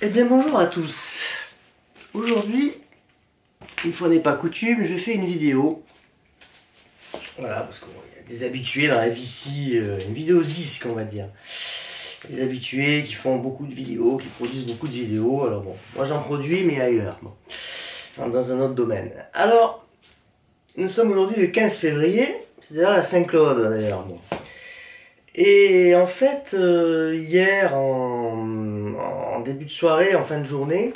Eh bien bonjour à tous. Aujourd'hui, une fois n'est pas coutume, je fais une vidéo. Voilà, parce qu'il y a des habitués dans la vie ici, une vidéo disque on va dire. Des habitués qui font beaucoup de vidéos, qui produisent beaucoup de vidéos. Alors bon, moi j'en produis mais ailleurs, bon, dans un autre domaine. Alors, nous sommes aujourd'hui le 15 février, c'est d'ailleurs la Saint-Claude d'ailleurs. Bon. Et en fait, hier en début de soirée, en fin de journée,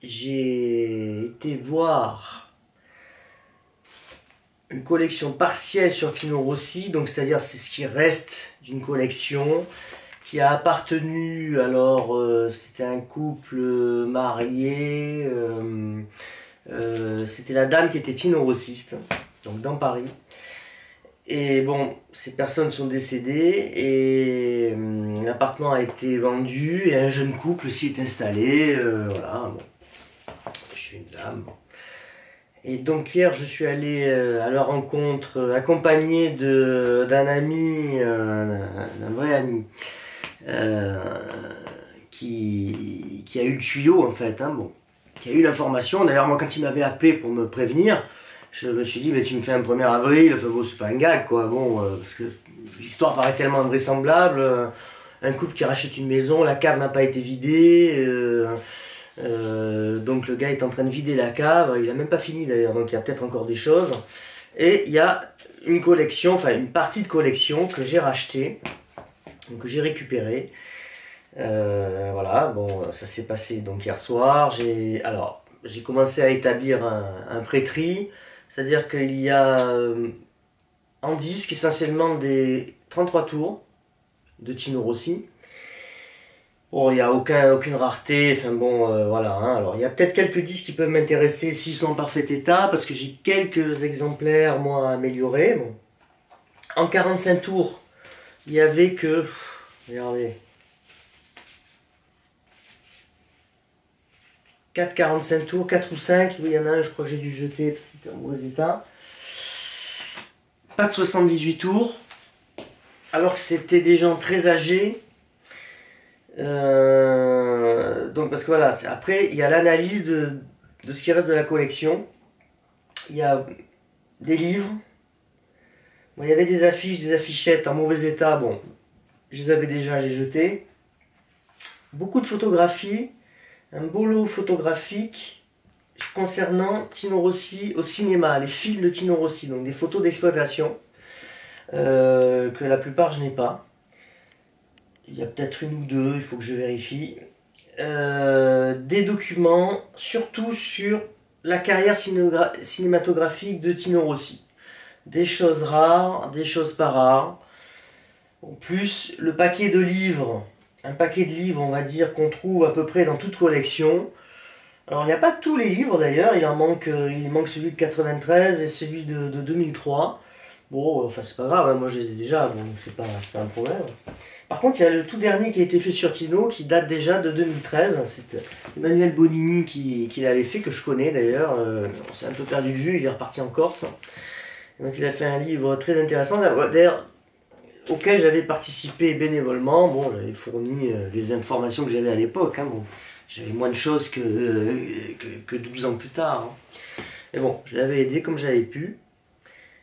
j'ai été voir une collection partielle sur Tino Rossi, donc c'est-à-dire c'est ce qui reste d'une collection qui a appartenu, alors c'était un couple marié, c'était la dame qui était Tino Rossiste, donc dans Paris. Et bon, ces personnes sont décédées et l'appartement a été vendu et un jeune couple s'y est installé, voilà, bon. Je suis une dame. Et donc hier, je suis allé à leur rencontre accompagné d'un ami, d'un vrai ami, qui a eu le tuyau en fait, hein, bon, qui a eu l'information. D'ailleurs, moi, quand il m'avait appelé pour me prévenir, je me suis dit, mais tu me fais un 1er avril, enfin bon, c'est pas un gag quoi, bon, parce que l'histoire paraît tellement invraisemblable. Un couple qui rachète une maison, la cave n'a pas été vidée. Donc le gars est en train de vider la cave, il a même pas fini d'ailleurs, donc il y a peut-être encore des choses. Et il y a une collection, enfin une partie de collection que j'ai rachetée, donc que j'ai récupérée. Voilà, bon, ça s'est passé donc hier soir. J'ai commencé à établir un prêt-tri, c'est-à-dire qu'il y a en disque essentiellement des 33 tours de Tino Rossi. Bon, il n'y a aucune rareté, enfin bon, voilà. Hein. Alors, il y a peut-être quelques disques qui peuvent m'intéresser s'ils sont en parfait état, parce que j'ai quelques exemplaires, moi, améliorés. Bon. En 45 tours, il y avait que... Regardez. 4 45 tours, 4 ou 5. Oui, il y en a un, je crois que j'ai dû jeter, parce qu'il était en mauvais état. Pas de 78 tours, alors que c'était des gens très âgés. Donc parce que voilà, après il y a l'analyse de ce qui reste de la collection. Il y a des livres. Bon, il y avait des affiches, des affichettes en mauvais état. Bon, je les avais déjà, j'ai jeté. Beaucoup de photographies, un beau lot photographique concernant Tino Rossi au cinéma, les films de Tino Rossi, donc des photos d'exploitation que la plupart je n'ai pas. Il y a peut-être une ou deux, il faut que je vérifie. Des documents, surtout sur la carrière cinématographique de Tino Rossi. Des choses rares, des choses pas rares. En plus, le paquet de livres, un paquet de livres, on va dire, qu'on trouve à peu près dans toute collection. Alors, il n'y a pas tous les livres d'ailleurs, il manque celui de 93 et celui de 2003. Bon, enfin, c'est pas grave, hein, moi je les ai déjà, donc c'est pas un problème. Par contre, il y a le tout dernier qui a été fait sur Tino, qui date déjà de 2013. C'est Emmanuel Bonini qui l'avait fait, que je connais d'ailleurs. On s'est un peu perdu de vue, il est reparti en Corse. Donc il a fait un livre très intéressant, d'ailleurs, auquel j'avais participé bénévolement. Bon, j'avais fourni les informations que j'avais à l'époque. Hein, bon, j'avais moins de choses que 12 ans plus tard. Hein. Mais bon, je l'avais aidé comme j'avais pu.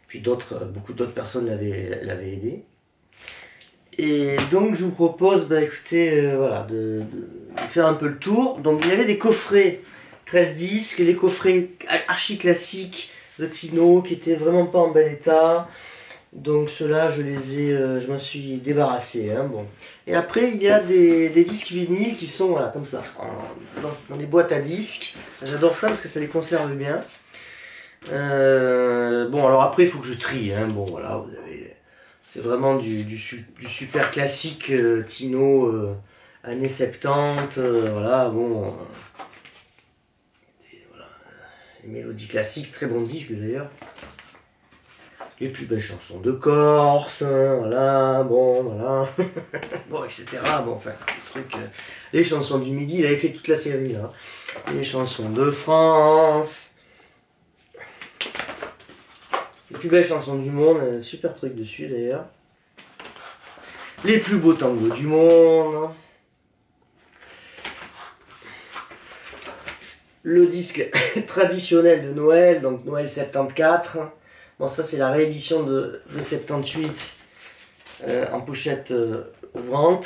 Puis beaucoup d'autres personnes l'avaient aidé. Et donc je vous propose, bah, écoutez, voilà, de faire un peu le tour. Donc il y avait des coffrets 13 disques, des coffrets archi classiques de Tino qui étaient vraiment pas en bel état. Donc ceux-là, je m'en suis débarrassé. Hein, bon. Et après il y a des disques vinyles qui sont voilà, comme ça, dans les boîtes à disques. J'adore ça parce que ça les conserve bien. Bon alors après il faut que je trie. Hein, bon voilà, vous avez... C'est vraiment du super classique Tino, années 70, voilà, bon. Voilà, les mélodies classiques, très bon disque d'ailleurs. Les plus belles chansons de Corse, hein, voilà, bon, voilà. Bon, etc. Bon, enfin, les trucs. Les chansons du Midi, il avait fait toute la série, là. Les chansons de France. Les plus belles chansons du monde, super truc dessus d'ailleurs. Les plus beaux tangos du monde. le disque traditionnel de Noël, donc Noël 74. Bon, ça c'est la réédition de 78 en pochette ouvrante.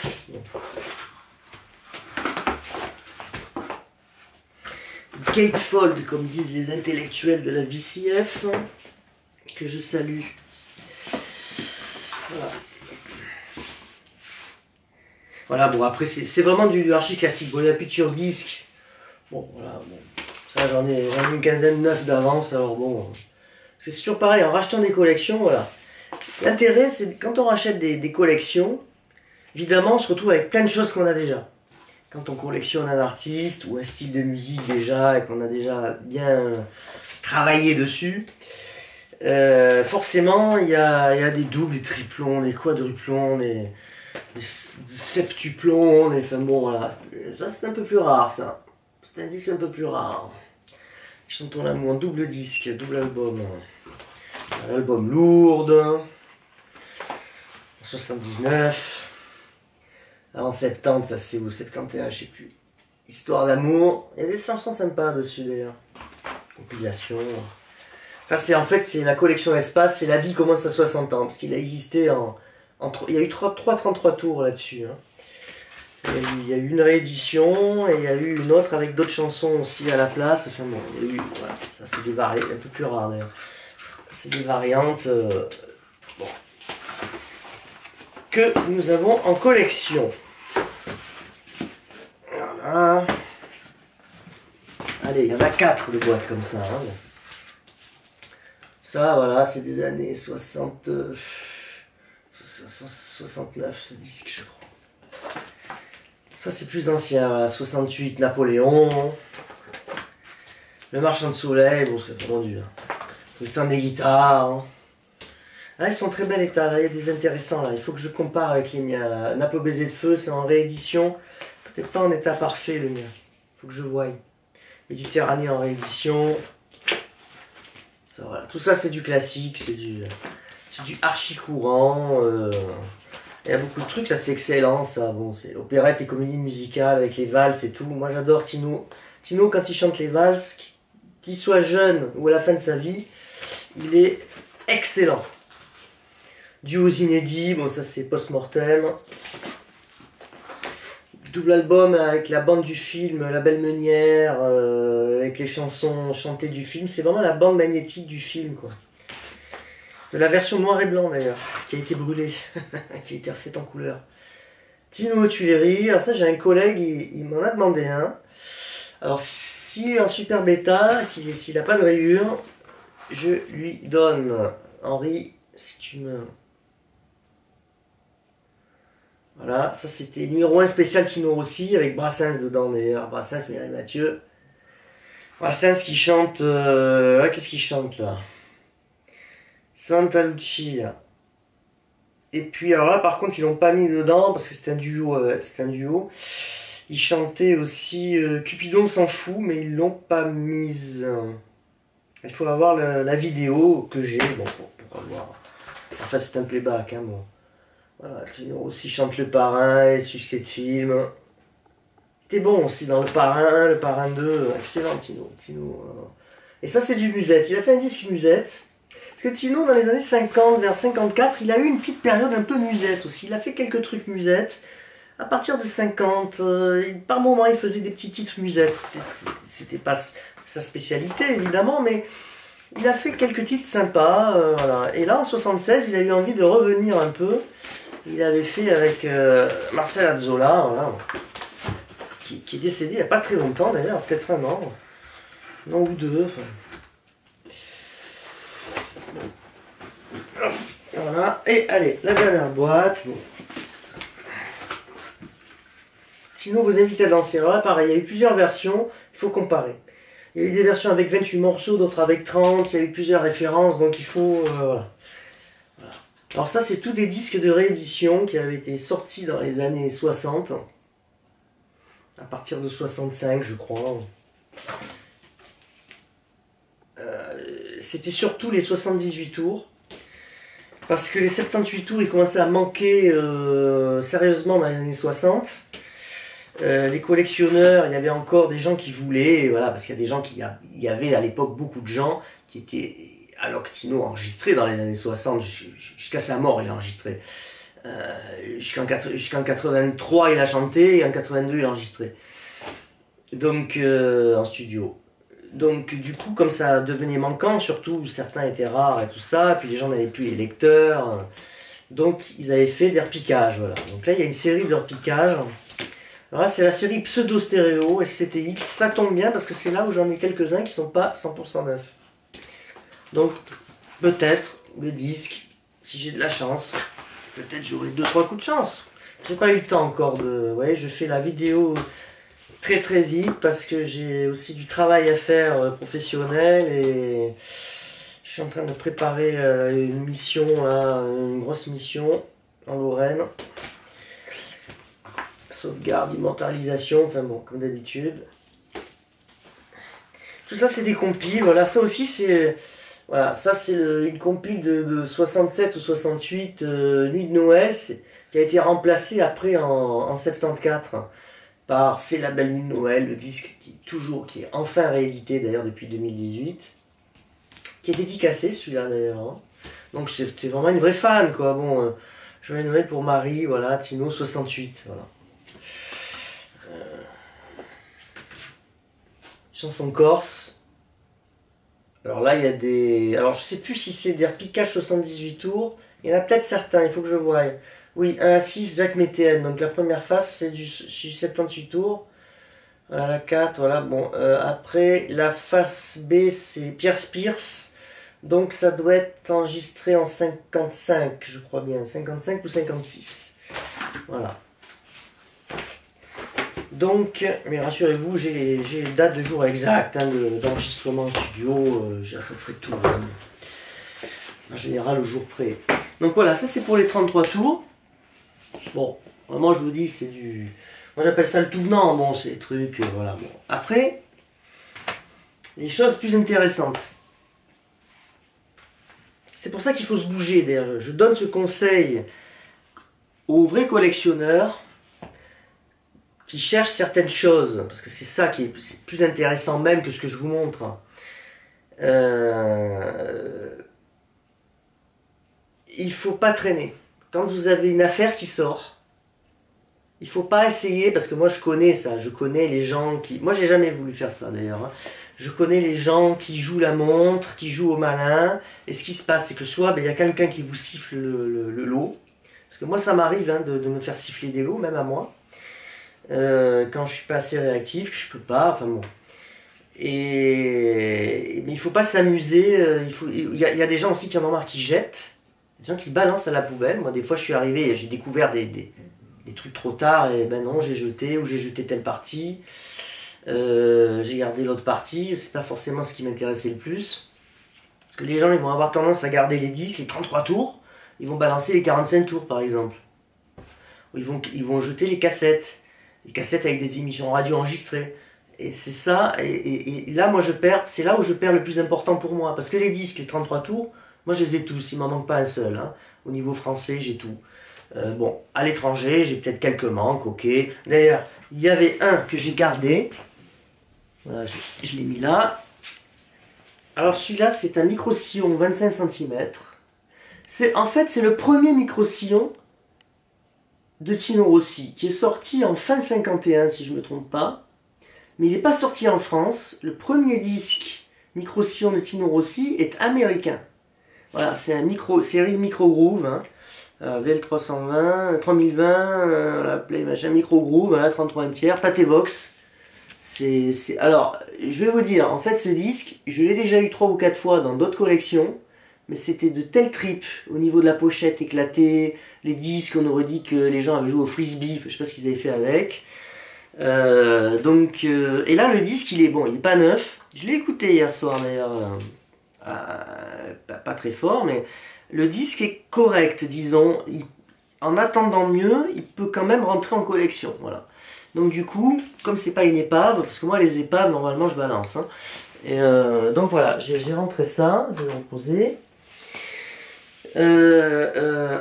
Gatefold, comme disent les intellectuels de la VCF, que je salue. Voilà. Voilà, bon, après, c'est vraiment du archi classique. Bon, il y a Picture Disc. Bon, voilà, bon. Ça, j'en ai une quinzaine neuf d'avance, alors bon. C'est toujours pareil, en rachetant des collections, voilà. L'intérêt, c'est quand on rachète des collections, évidemment, on se retrouve avec plein de choses qu'on a déjà. Quand on collectionne un artiste ou un style de musique déjà, et qu'on a déjà bien travaillé dessus, forcément, il y a des doubles, des triplons, des quadruplons, des septuplons, enfin bon, voilà. Ça, c'est un peu plus rare, ça. C'est un disque un peu plus rare. Chantons l'amour en double disque, double album. L'album Lourdes, en 79. Là, en 70, ça c'est où 71, je sais plus. Histoire d'amour. Il y a des chansons sympas dessus d'ailleurs. Compilation. Ça c'est en fait, c'est la collection Espace, c'est La vie commence à 60 ans. Parce qu'il a existé il y a eu 33 tours là-dessus. Hein. Il y a eu une réédition et il y a eu une autre avec d'autres chansons aussi à la place. Enfin bon, il y a eu, voilà, ça c'est des variantes, un peu plus rare d'ailleurs. C'est des variantes bon, que nous avons en collection. Voilà. Allez, il y en a 4 de boîtes comme ça. Hein. Ça, voilà, c'est des années 69, ce disque, je crois. Ça, c'est plus ancien, voilà, 68, Napoléon. Le Marchand de Soleil, bon, c'est vendu. Hein. Le temps des guitares. Hein. Là, ils sont en très bel état, là, il y a des intéressants, là. Il faut que je compare avec les miens. Naples au baiser de feu, c'est en réédition. Peut-être pas en état parfait, le mien. Il faut que je voie. Méditerranée en réédition. Ça, voilà. Tout ça, c'est du classique, c'est du archi courant. Il y a beaucoup de trucs, ça c'est excellent, ça. Bon, c'est l'opérette et comédie musicale avec les valses et tout. Moi, j'adore Tino. Tino, quand il chante les valses, qu'il soit jeune ou à la fin de sa vie, il est excellent. Duos inédits, bon, ça c'est post-mortem. Double album avec la bande du film La Belle Meunière, avec les chansons chantées du film. C'est vraiment la bande magnétique du film, quoi. De la version noir et blanc d'ailleurs, qui a été brûlée, qui a été refaite en couleur. Tino Tuileries, alors ça j'ai un collègue, il m'en a demandé un. Alors s'il est en super bêta, s'il n'a pas de rayures, je lui donne. Henri, si tu me... Voilà, ça c'était numéro 1 spécial Tino Rossi, avec Brassens dedans d'ailleurs, Brassens, Mireille Mathieu. Brassens qui chante... qu'est-ce qu'il chante là? Santa Lucia. Et puis alors là par contre ils l'ont pas mis dedans parce que c'est un duo. Ils chantaient aussi Cupidon s'en fout, mais ils l'ont pas mise. Il faut avoir la vidéo que j'ai, bon pour voir. Enfin c'est un playback, hein, bon. Voilà, Tino aussi chante Le Parrain et succès de film. T'es bon aussi dans Le Parrain 2, excellent Tino. Et ça c'est du musette, il a fait un disque musette. Parce que Tino, dans les années 50, vers 54, il a eu une petite période un peu musette aussi. Il a fait quelques trucs musette. À partir de 50, par moment, il faisait des petits titres musette. C'était pas sa spécialité, évidemment, mais il a fait quelques titres sympas. Voilà. Et là, en 76, il a eu envie de revenir un peu. Il avait fait avec Marcel Azzola, voilà, qui est décédé il n'y a pas très longtemps, d'ailleurs, peut-être un an ou deux. Enfin. Voilà, et allez, la dernière boîte. Bon. Sinon, vous invitez à danser. Alors là, pareil, il y a eu plusieurs versions, il faut comparer. Il y a eu des versions avec 28 morceaux, d'autres avec 30, il y a eu plusieurs références, donc il faut... voilà. Alors ça, c'est tous des disques de réédition qui avaient été sortis dans les années 60, à partir de 65, je crois. C'était surtout les 78 tours. Parce que les 78 tours, ils commençaient à manquer sérieusement dans les années 60. Les collectionneurs, il y avait encore des gens qui voulaient, voilà, parce qu'il y a des gens il y avait à l'époque beaucoup de gens qui étaient, alors que Tino a enregistré dans les années 60, jusqu'à sa mort il a enregistré. Jusqu'en 83 il a chanté, et en 82 il a enregistré. Donc en studio. Donc du coup comme ça devenait manquant, surtout certains étaient rares et tout ça, puis les gens n'avaient plus les lecteurs. Donc ils avaient fait des repiquages, voilà. Donc là il y a une série de repiquages. Alors là c'est la série Pseudo Stéréo SCTX, ça tombe bien parce que c'est là où j'en ai quelques-uns qui sont pas 100% neufs. Donc peut-être le disque, si j'ai de la chance, peut-être j'aurai 2-3 coups de chance. J'ai pas eu le temps encore de... Vous voyez, je fais la vidéo très très vite parce que j'ai aussi du travail à faire professionnel et je suis en train de préparer une mission, là, une grosse mission en Lorraine. Sauvegarde, immortalisation, enfin bon, comme d'habitude. Tout ça c'est des compiles, voilà, ça aussi c'est... Voilà, ça c'est une compile de 67 ou 68 Nuit de Noël qui a été remplacée après en 74 par C'est la belle nuit de Noël, le disque qui est enfin réédité d'ailleurs depuis 2018, qui est dédicacé celui-là d'ailleurs. Hein. Donc c'était vraiment une vraie fan quoi. Bon, Joyeux Noël pour Marie, voilà, Tino 68, voilà. Chanson corse. Alors là, il y a des... Alors, je sais plus si c'est des repiquages 78 tours. Il y en a peut-être certains, il faut que je voie. Oui, 1 à 6, Jacques Météen. Donc la première face, c'est du 78 tours. Voilà, la 4, voilà. Bon, après, la face B, c'est Pierre Spears. Donc ça doit être enregistré en 55, je crois bien. 55 ou 56. Voilà. Donc, mais rassurez-vous, j'ai les dates de jour exactes hein, d'enregistrement en studio, j'ai à peu près tout. Hein. En général, au jour près. Donc voilà, ça c'est pour les 33 tours. Bon, vraiment je vous dis, c'est du... Moi j'appelle ça le tout venant, bon, c'est des trucs, voilà. Bon. Après, les choses plus intéressantes. C'est pour ça qu'il faut se bouger, d'ailleurs. Je donne ce conseil aux vrais collectionneurs qui cherchent certaines choses, parce que c'est ça qui est plus intéressant même que ce que je vous montre. Il faut pas traîner. Quand vous avez une affaire qui sort, il faut pas essayer, parce que moi je connais ça, je connais les gens qui... Moi j'ai jamais voulu faire ça d'ailleurs. Hein. Je connais les gens qui jouent la montre, qui jouent au malin, et ce qui se passe c'est que soit il y a quelqu'un qui vous siffle le lot, parce que moi ça m'arrive hein, de me faire siffler des lots, même à moi. Quand je suis pas assez réactif, que je peux pas, enfin bon. Mais il faut pas s'amuser, il y a des gens aussi qui en ont marre qui jettent, des gens qui balancent à la poubelle. Moi des fois je suis arrivé et j'ai découvert des trucs trop tard et ben non j'ai jeté ou j'ai jeté telle partie, j'ai gardé l'autre partie, c'est pas forcément ce qui m'intéressait le plus. Parce que les gens ils vont avoir tendance à garder les 10, les 33 tours, ils vont balancer les 45 tours par exemple. Ou ils vont jeter les cassettes avec des émissions radio enregistrées. Et c'est ça, et là moi je perds, c'est là où je perds le plus important pour moi. Parce que les disques, les 33 tours, moi je les ai tous, il m'en manque pas un seul. Hein. Au niveau français, j'ai tout. Bon, à l'étranger, j'ai peut-être quelques manques, ok. D'ailleurs, il y avait un que j'ai gardé. Voilà, je l'ai mis là. Alors celui-là, c'est un micro-sillon 25 cm. En fait, c'est le premier micro-sillon de Tino Rossi, qui est sorti en fin 51, si je ne me trompe pas. Mais il n'est pas sorti en France. Le premier disque micro-sillon de Tino Rossi est américain. Voilà, c'est un série Micro Groove. Hein. VL320, 3020, la Play machin, Micro Groove, voilà, 33 un tiers, Patevox. Alors, je vais vous dire, en fait, ce disque, je l'ai déjà eu 3 ou 4 fois dans d'autres collections. Mais c'était de tels tripes au niveau de la pochette éclatée, les disques, on aurait dit que les gens avaient joué au frisbee, je sais pas ce qu'ils avaient fait avec. Et là le disque il est bon, il est pas neuf. Je l'ai écouté hier soir d'ailleurs, pas très fort, mais le disque est correct, disons. En attendant mieux, il peut quand même rentrer en collection, voilà. Donc du coup, comme c'est pas une épave, parce que moi les épaves normalement je balance. Hein, et donc voilà, j'ai rentré ça, je vais le reposer.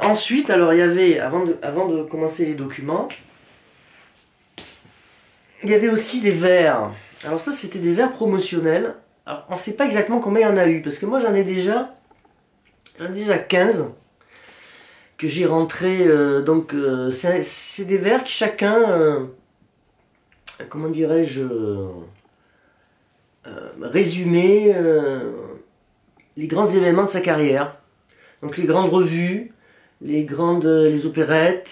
Ensuite, alors il y avait, avant de commencer les documents, Il y avait aussi des verres. Alors ça, c'était des verres promotionnels. Alors, on ne sait pas exactement combien il y en a eu, parce que moi j'en ai déjà 15 que j'ai rentré. C'est des verres qui chacun, comment dirais-je, résumé les grands événements de sa carrière. Donc les grandes revues, les opérettes,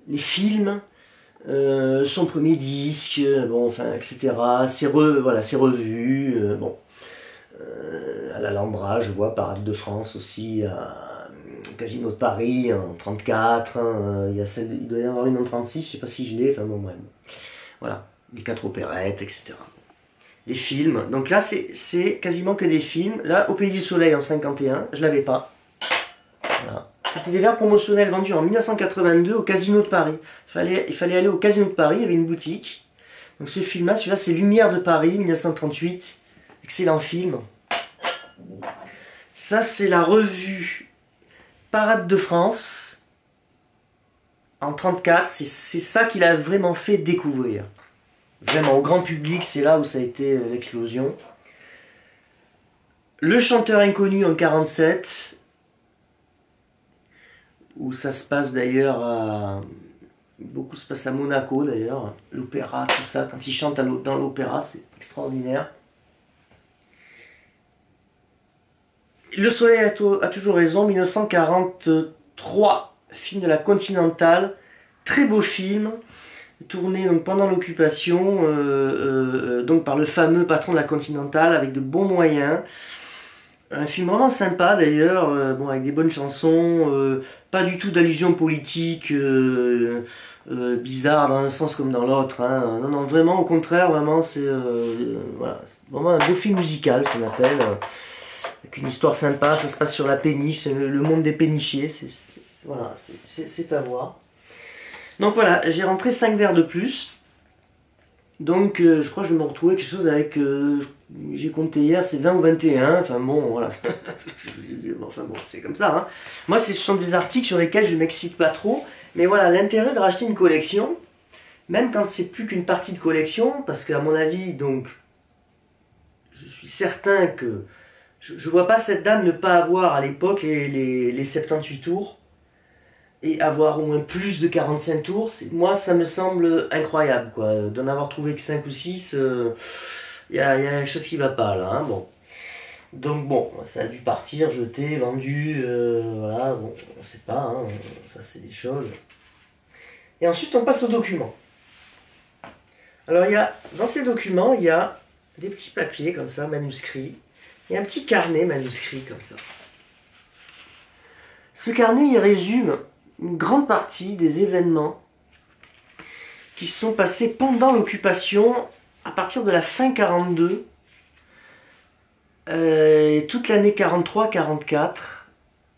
les films, son premier disque, bon, enfin, etc. Ses revues, bon. À l'Alhambra, je vois Parade de France aussi, au Casino de Paris en 34, hein, il doit y en avoir une en 36, je sais pas si je l'ai, enfin bon, bref. Voilà, les 4 opérettes, etc. Les films, donc là c'est quasiment que des films. Là, Au Pays du Soleil en 51, je l'avais pas. Voilà. C'était des verres promotionnels vendus en 1982 au Casino de Paris. Il fallait aller au Casino de Paris, il y avait une boutique. Donc ce film-là, celui-là c'est Lumière de Paris, 1938. Excellent film. Ça c'est la revue Parade de France en 34. C'est ça qu'il a vraiment fait découvrir. Vraiment au grand public, c'est là où ça a été l'explosion. Le Chanteur Inconnu en 47. Où ça se passe d'ailleurs à... Beaucoup se passe à Monaco d'ailleurs. L'opéra, tout ça. Quand il chante dans l'opéra, c'est extraordinaire. Le Soleil a toujours raison, 1943, film de la Continentale, très beau film, tourné donc pendant l'occupation, donc par le fameux patron de la Continentale, avec de bons moyens. Un film vraiment sympa d'ailleurs, bon, avec des bonnes chansons, pas du tout d'allusion politique bizarre dans un sens comme dans l'autre. Hein. Non, non, vraiment au contraire, vraiment c'est voilà, vraiment un beau film musical, ce qu'on appelle. Avec une histoire sympa, ça se passe sur la péniche, c'est le monde des pénichiers, voilà, c'est à voir. Donc voilà, j'ai rentré 5 verres de plus. Donc je crois que je vais me retrouver quelque chose avec, j'ai compté hier, c'est 20 ou 21, enfin bon, voilà. Enfin bon, c'est comme ça. Hein. Moi, ce sont des articles sur lesquels je ne m'excite pas trop, mais voilà, l'intérêt de racheter une collection, même quand c'est plus qu'une partie de collection, parce qu'à mon avis, donc, je suis certain que je ne vois pas cette dame ne pas avoir à l'époque les 78 tours et avoir au moins plus de 45 tours. Moi, ça me semble incroyable, quoi. D'en avoir trouvé que 5 ou 6, y a quelque chose qui ne va pas, là. Hein, bon. Donc, bon, ça a dû partir, jeté, vendu, voilà, bon, on ne sait pas, hein, ça c'est des choses. Et ensuite, on passe aux documents. Alors, dans ces documents, il y a des petits papiers, comme ça, manuscrits. Il y a un petit carnet manuscrit comme ça. Ce carnet, il résume une grande partie des événements qui se sont passés pendant l'occupation à partir de la fin 42, toute l'année 43-44,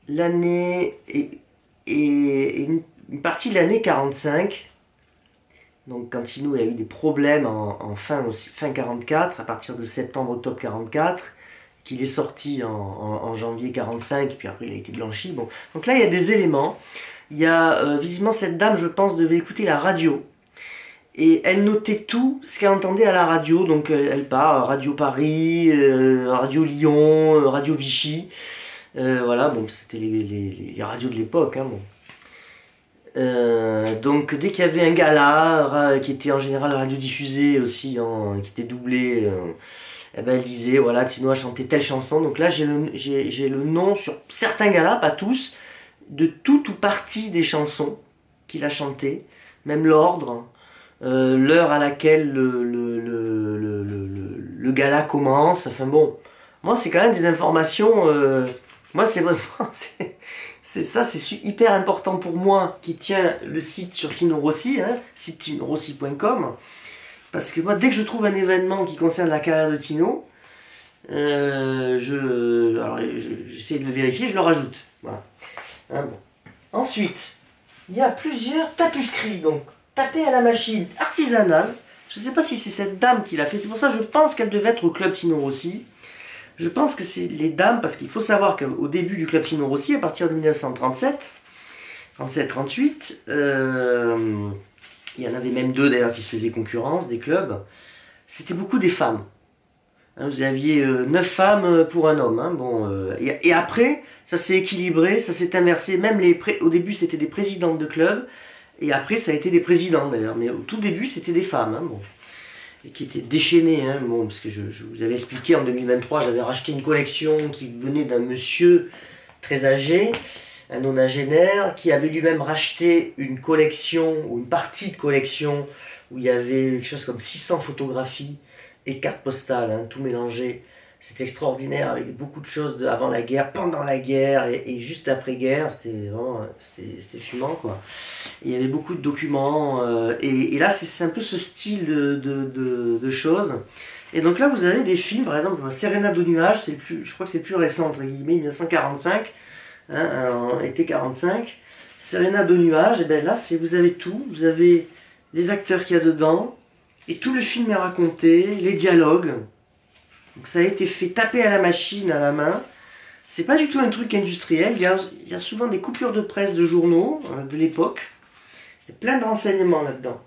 l'année et une partie de l'année 45. Donc quand il y a eu des problèmes en fin 44, à partir de septembre-octobre 44, qu'il est sorti en janvier 45, et puis après il a été blanchi. Bon. Donc là, il y a des éléments. Il y a, visiblement, cette dame, je pense, devait écouter la radio. Et elle notait tout ce qu'elle entendait à la radio. Donc elle part, Radio Paris, Radio Lyon, Radio Vichy. Voilà, bon, c'était les radios de l'époque. Hein, bon. Donc dès qu'il y avait un gala, qui était en général radiodiffusé aussi, qui était doublé... Eh ben, elle disait, voilà, Tino a chanté telle chanson. Donc là, j'ai le nom sur certains galas, pas tous, de toute ou partie des chansons qu'il a chantées, même l'ordre, l'heure à laquelle le gala commence. Enfin bon, moi, c'est quand même des informations. Moi, c'est vraiment. C'est hyper important pour moi qui tient le site sur Tino Rossi, hein, site tinorossi.com. Parce que moi, dès que je trouve un événement qui concerne la carrière de Tino, j'essaie de le vérifier, je le rajoute. Voilà. Hein, bon. Ensuite, il y a plusieurs tapuscrits, donc tapés à la machine, artisanale. Je ne sais pas si c'est cette dame qui l'a fait, c'est pour ça que je pense qu'elle devait être au Club Tino Rossi. Je pense que c'est les dames, parce qu'il faut savoir qu'au début du Club Tino Rossi, à partir de 1937, 37-38, Il y en avait même deux d'ailleurs qui se faisaient concurrence, des clubs. C'était beaucoup des femmes. Hein, vous aviez 9 femmes pour un homme. Hein, bon, et après, ça s'est équilibré, ça s'est inversé. Même au début, c'était des présidentes de clubs. Et après, ça a été des présidents d'ailleurs. Mais au tout début, c'était des femmes. Hein, bon. Et qui étaient déchaînées. Hein, bon, parce que je vous avais expliqué en 2023, j'avais racheté une collection qui venait d'un monsieur très âgé, un nonagénaire, qui avait lui-même racheté une collection, ou une partie de collection, où il y avait quelque chose comme 600 photographies et cartes postales, hein, tout mélangé. C'était extraordinaire, avec beaucoup de choses avant la guerre, pendant la guerre et juste après-guerre. C'était vraiment c'était fumant, quoi. Et il y avait beaucoup de documents. Et là, c'est un peu ce style de choses. Et donc là, vous avez des films, par exemple, Serena de nuages, je crois que c'est le plus récent, entre guillemets, 1945, hein, été 45. Serena de nuages, et bien là, vous avez tout. Vous avez les acteurs qu'il y a dedans, et tout le film est raconté, les dialogues. Donc ça a été fait taper à la machine, à la main. C'est pas du tout un truc industriel. Il y a souvent des coupures de presse de journaux de l'époque. Il y a plein de renseignements là-dedans.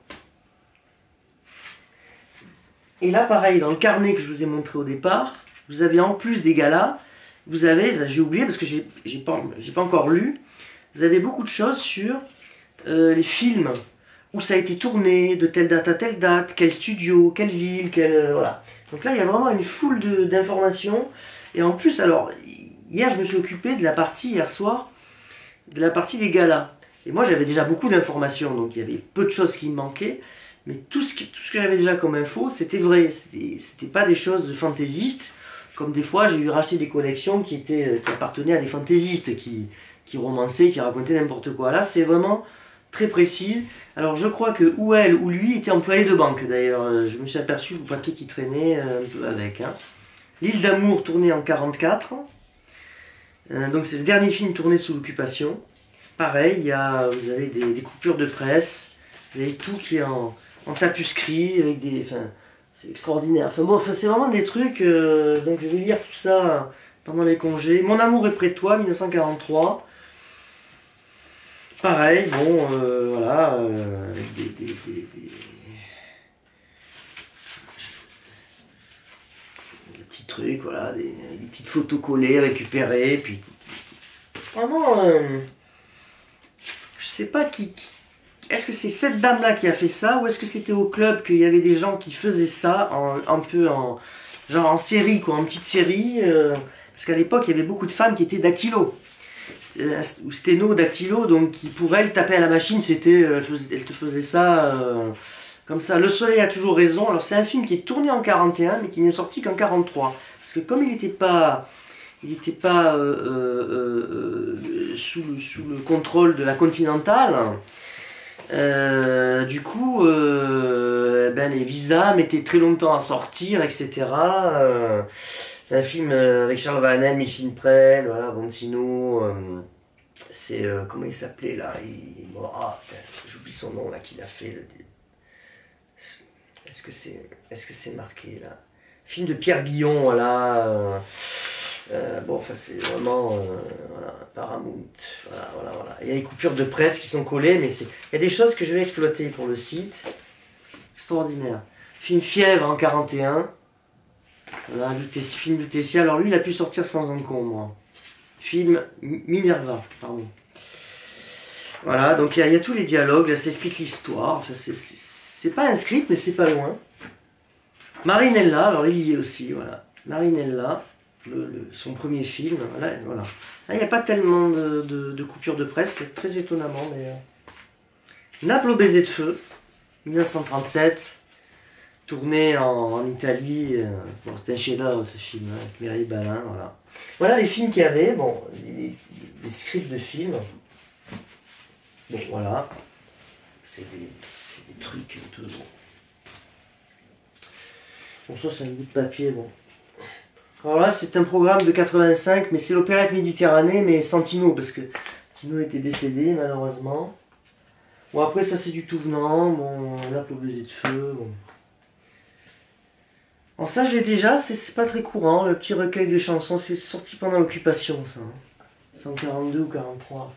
Et là, pareil, dans le carnet que je vous ai montré au départ, vous avez en plus des galas, vous avez, j'ai oublié parce que j'ai pas encore lu, vous avez beaucoup de choses sur les films, où ça a été tourné, de telle date à telle date, quel studio, quelle ville, voilà. Donc là, il y a vraiment une foule d'informations. Et en plus, alors, hier, je me suis occupé de la partie, hier soir, de la partie des galas. Et moi, j'avais déjà beaucoup d'informations, donc il y avait peu de choses qui me manquaient. Mais tout ce que j'avais déjà comme info, c'était vrai. C'était pas des choses fantaisistes. Comme des fois, j'ai eu racheté des collections qui appartenaient à des fantaisistes, qui romançaient, qui racontaient n'importe quoi. Là, c'est vraiment très précise. Alors je crois que ou elle ou lui était employé de banque d'ailleurs. Je me suis aperçu du papier qui traînait un peu avec. Hein. L'île d'amour tournée en 44. Donc c'est le dernier film tourné sous l'occupation. Pareil, vous avez des coupures de presse. Vous avez tout qui est en tapuscrit avec c'est extraordinaire. Enfin bon, c'est vraiment des trucs. Donc je vais lire tout ça pendant les congés. Mon amour est près de toi, 1943. Pareil, bon, voilà, avec des petits trucs, voilà, des petites photos collées, récupérées, puis vraiment, je sais pas est-ce que c'est cette dame-là qui a fait ça, ou est-ce que c'était au club qu'il y avait des gens qui faisaient ça, un peu genre en série, quoi, en petite série, parce qu'à l'époque, il y avait beaucoup de femmes qui étaient dactylo. Ou sténo, dactylo, donc qui pour elle taper à la machine, elle te faisait ça comme ça. Le soleil a toujours raison. Alors c'est un film qui est tourné en 41 mais qui n'est sorti qu'en 43 parce que comme il n'était pas sous le contrôle de la Continentale, du coup les visas mettaient très longtemps à sortir, etc. C'est un film avec Charles Vanel, Micheline Prel, voilà, Bontino. C'est comment il s'appelait là, j'oublie son nom là qu'il a fait. Est-ce que c'est marqué là? Film de Pierre Guillon, voilà. Bon, enfin c'est vraiment voilà, Paramount. Voilà. Il y a des coupures de presse qui sont collées, mais il y a des choses que je vais exploiter pour le site. Extraordinaire. Film Fièvre en 41. Voilà, film Lutetia. Alors lui, il a pu sortir sans encombre. Film Minerva, pardon. Voilà, donc il y a tous les dialogues, là ça explique l'histoire. Enfin, c'est pas un script, mais c'est pas loin. Marinella, alors il y est aussi, voilà. Marinella, son premier film, voilà. Là, il n'y a pas tellement de coupures de presse, c'est très étonnamment d'ailleurs. Naples au baiser de feu, 1937. Tourné en Italie, bon, c'était un chef-d'œuvre ce film, hein, avec Mireille Balin, voilà. Voilà les films qu'il y avait, bon, les scripts de films. Bon, voilà. C'est des trucs un peu, bon. Bon, ça c'est un bout de papier, bon. Alors là, c'est un programme de 85, mais c'est l'opérette Méditerranée, mais sans Tino, parce que Tino était décédé, malheureusement. Bon, après, ça c'est du tout venant, bon, là, pour baiser de feu, bon. Bon, ça je l'ai déjà, c'est pas très courant, le petit recueil de chansons, c'est sorti pendant l'occupation ça. Hein. 142 ou 43.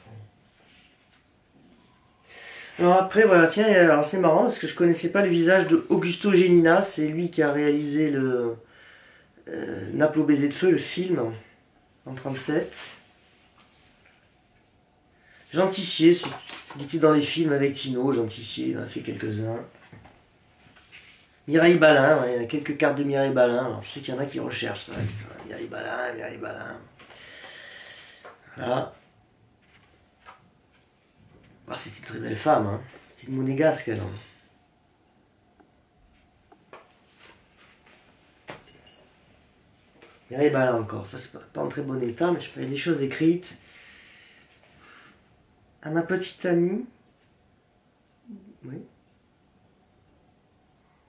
Ça. Alors après, voilà, tiens, alors c'est marrant parce que je connaissais pas le visage de Augusto Genina, c'est lui qui a réalisé le Naples au baiser de feu, le film, en 37. Jean Tissier, il était dans les films avec Tino, Jean Tissier, il en a fait quelques-uns. Mireille Balin, ouais, il y a quelques cartes de Mireille Balin, alors je sais qu'il y en a qui recherchent ça. Mireille Balin, Mireille Balin. Voilà. Ah, c'était une très belle femme, hein. C'était une monégasque, elle. Mireille Balin encore, ça c'est pas en très bon état, mais je peux, il y a des choses écrites. À ma petite amie, oui.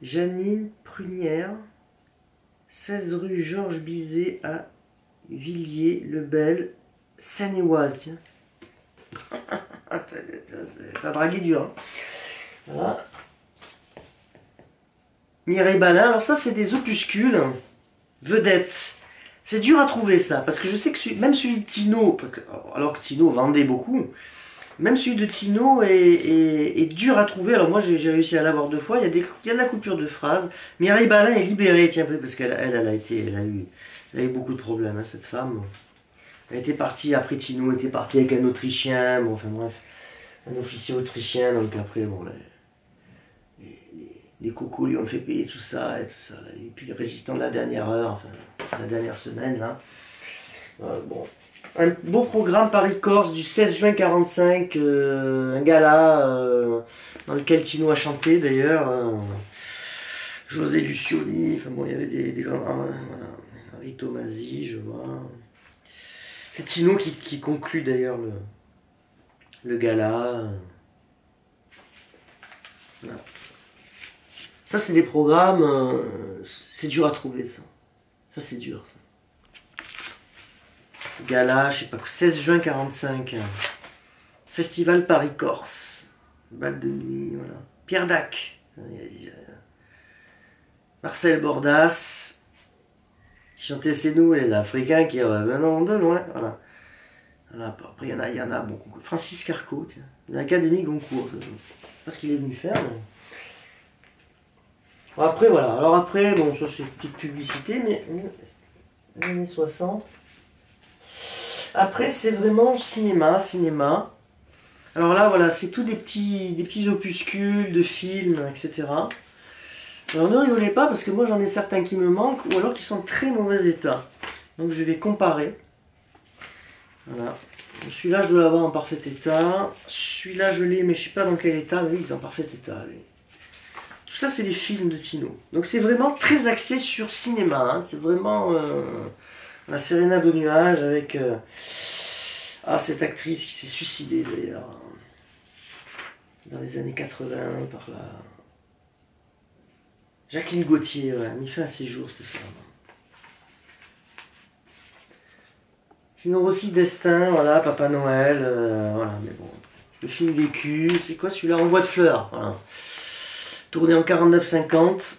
Janine Prunière, 16 rue Georges Bizet à Villiers-le-Bel, Seine-et-Oise, tiens. Ça draguait dur, hein. Voilà. Mireille Balin, alors ça c'est des opuscules vedettes. C'est dur à trouver ça, parce que je sais que même celui de Tino, alors que Tino vendait beaucoup, même celui de Tino est dur à trouver. Alors moi j'ai réussi à l'avoir 2 fois, il y a de la coupure de phrases. Mireille Balin est libérée, tiens, parce qu'elle elle a eu beaucoup de problèmes, hein, cette femme. Elle était partie, après Tino était partie avec un Autrichien, bon, enfin bref, un officier autrichien, donc après, bon, les cocos lui ont fait payer tout ça, et puis les résistants de la dernière heure, enfin, la dernière semaine, là. Bon. Un beau programme Paris-Corse du 16 juin 45, un gala dans lequel Tino a chanté d'ailleurs, José Lucioni, enfin bon, il y avait des grands, voilà, Henri Tomasi, je vois. C'est Tino qui conclut d'ailleurs le gala. Voilà. Ça, c'est des programmes, c'est dur à trouver, ça. Ça, c'est dur, ça. Gala, je sais pas, 16 juin 45. Festival Paris-Corse. Bal de nuit, voilà. Pierre Dac. Marcel Bordas. Chanter c'est nous, les Africains qui revenons de loin. Voilà. Voilà. Après, il y en a beaucoup. Francis Carco, l'Académie Goncourt. Je sais pas ce qu'il est venu faire, mais... Après, voilà. Alors après, bon, ça c'est une petite publicité, mais... Les années 60. Après, c'est vraiment cinéma. Alors là, voilà, c'est tous des petits opuscules de films, etc. Alors ne rigolez pas, parce que moi j'en ai certains qui me manquent, ou alors qui sont en très mauvais état. Donc je vais comparer. Voilà. Celui-là, je dois l'avoir en parfait état. Celui-là, je l'ai, mais je ne sais pas dans quel état. Mais oui, il est en parfait état. Lui. Tout ça, c'est des films de Tino. Donc c'est vraiment très axé sur cinéma. Hein. C'est vraiment la Sérénade au nuage avec cette actrice qui s'est suicidée d'ailleurs dans les années 80 par la Jacqueline Gauthier. Ouais, elle m'y fait un séjour cette femme. Sinon aussi Destin, voilà, Papa Noël, voilà, mais bon. Le film vécu, c'est quoi celui-là? Envoi de fleurs, voilà. Tourné en 49-50.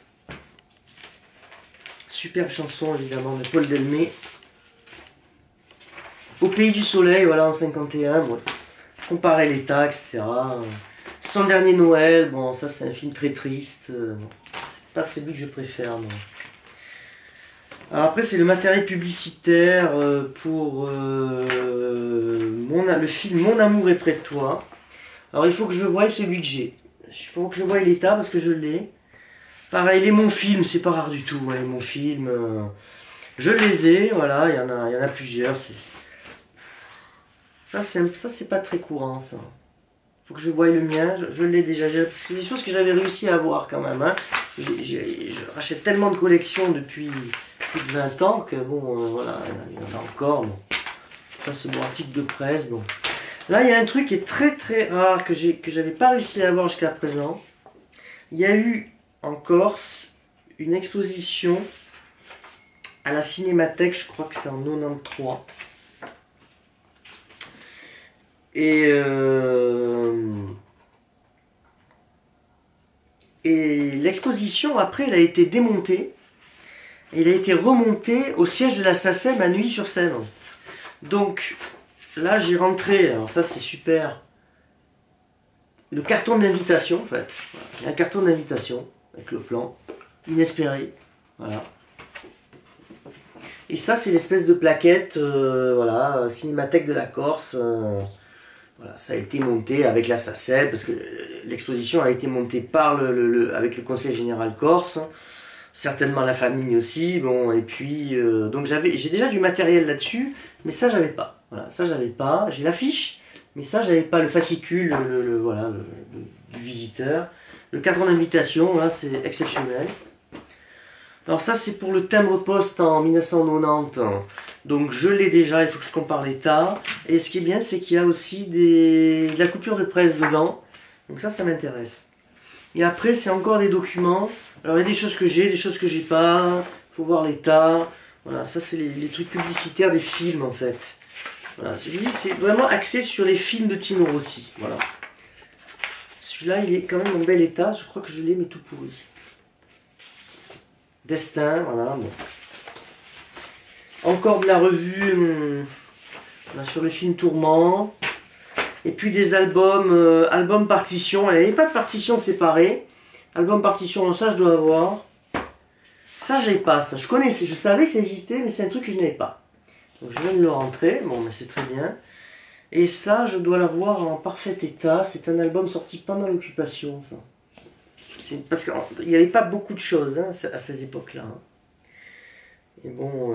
Superbe chanson évidemment de Paul Delmé. Au pays du soleil, voilà, en 51, bon, comparer l'état, etc. Son dernier Noël, bon, ça c'est un film très triste. Bon, c'est pas celui que je préfère, moi. Alors après, c'est le matériel publicitaire pour le film Mon amour est près de toi. Alors il faut que je voie celui que j'ai. Il faut que je voie l'état parce que je l'ai. Pareil, les Mon Film, c'est pas rare du tout. Ouais, Mon Film, je les ai, voilà, il y en a plusieurs. Ça, c'est pas très courant, ça. Faut que je voie le mien, je l'ai déjà. C'est des choses que j'avais réussi à avoir quand même. Hein. Je rachète tellement de collections depuis plus de 20 ans que bon, voilà, il y en a encore. Bon. Ça, c'est mon article de presse. Bon. Là, il y a un truc qui est très très rare que j'avais pas réussi à avoir jusqu'à présent. Il y a eu en Corse une exposition à la Cinémathèque, je crois que c'est en 93. Et l'exposition, après, elle a été démontée. Et elle a été remontée au siège de la SACEM à Neuilly-sur-Seine. Donc, là, j'ai rentré. Alors ça, c'est super. le carton d'invitation en fait. Voilà. Il y a un carton d'invitation avec le plan, inespéré. Voilà. Et ça, c'est l'espèce de plaquette, voilà, Cinémathèque de la Corse. Voilà, ça a été monté avec la SACEM, parce que l'exposition a été montée par avec le Conseil Général Corse, certainement la famille aussi, bon, et puis, donc j'ai déjà du matériel là-dessus, mais ça, j'avais pas. Voilà, ça, j'avais pas. J'ai l'affiche, mais ça, j'avais pas le fascicule, voilà, du visiteur. Le carton d'invitation, là, c'est exceptionnel. Alors ça, c'est pour le timbre-poste en 1990. Donc je l'ai déjà, il faut que je compare l'état. Et ce qui est bien, c'est qu'il y a aussi de la coupure de presse dedans. Donc ça m'intéresse. Et après, c'est encore des documents. Alors il y a des choses que j'ai, des choses que j'ai pas. Il faut voir l'état. Voilà, ça c'est les trucs publicitaires des films en fait. Voilà, je dis, c'est vraiment axé sur les films de Tino Rossi. Voilà. Celui-là, il est quand même en bel état. Je crois que je l'ai, mais tout pourri. Destin, voilà. Bon. Encore de la revue sur le film Tourment. Et puis des albums, album partition. Il n'y avait pas de partition séparée. Album partition, ça je dois avoir. Ça j'avais pas, ça. Je connaissais, je savais que ça existait, mais c'est un truc que je n'avais pas. Donc je viens de le rentrer, bon mais c'est très bien. Et ça, je dois l'avoir en parfait état. C'est un album sorti pendant l'occupation, ça. Parce qu'il n'y avait pas beaucoup de choses hein, à ces époques-là. Hein. Et bon...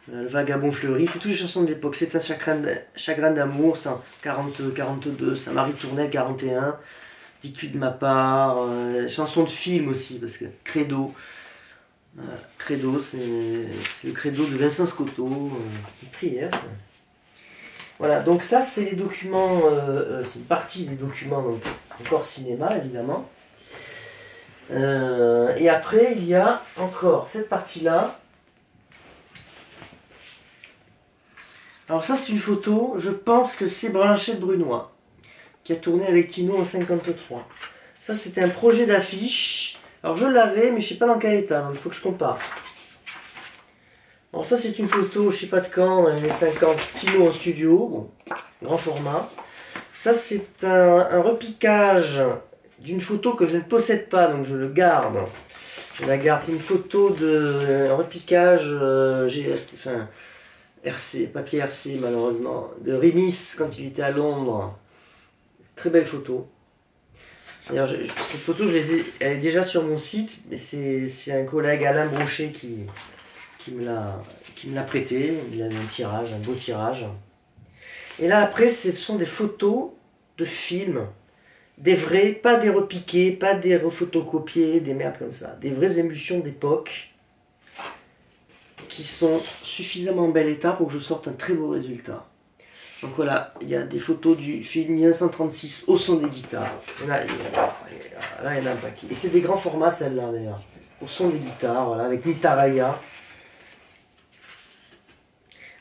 le Vagabond fleuri, c'est toutes les chansons de l'époque. C'est un chagrin d'amour, c'est en 42, ça Marie Tournelle 41, Dis-tu de ma part, chanson de film aussi, parce que Credo, Credo, c'est le Credo de Vincent Scotto, une prière. Ça. Voilà, donc ça c'est les documents, c'est une partie des documents, donc encore cinéma évidemment. Et après il y a encore cette partie-là. Alors ça c'est une photo, je pense que c'est Blanchette Brunois, qui a tourné avec Tino en 53. Ça c'était un projet d'affiche, alors je l'avais mais je sais pas dans quel état, donc il faut que je compare. Alors ça c'est une photo, je sais pas de quand, dans les années 50, Tino en studio, bon, grand format. Ça c'est un repiquage d'une photo que je ne possède pas, donc je le garde. Je la garde, c'est une photo de un repiquage, enfin, RC, papier RC malheureusement, de Rémis quand il était à Londres. Très belle photo. D'ailleurs, cette photo, elle est déjà sur mon site, mais c'est un collègue Alain Brochet qui me l'a prêté. Il avait un tirage, un beau tirage. Et là après, ce sont des photos de films. Des vrais, pas des repiqués, pas des refotocopiés, des merdes comme ça. Des vraies émulsions d'époque qui sont suffisamment en bel état pour que je sorte un très beau résultat. Donc voilà, il y a des photos du film 1936 au son des guitares. Là, il y en a un paquet. Et c'est des grands formats celles-là d'ailleurs. Au son des guitares, voilà, avec Nitaraya.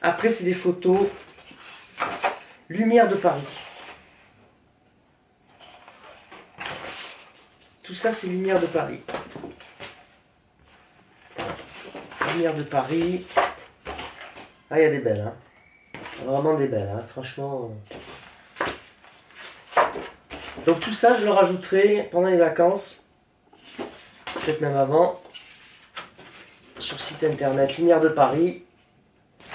Après, c'est des photos Lumière de Paris. Tout ça, c'est Lumière de Paris. Lumière de Paris. Ah, il y a des belles, hein. Vraiment des belles, hein. Franchement. Donc tout ça, je le rajouterai pendant les vacances. Peut-être même avant. Sur site internet, Lumière de Paris.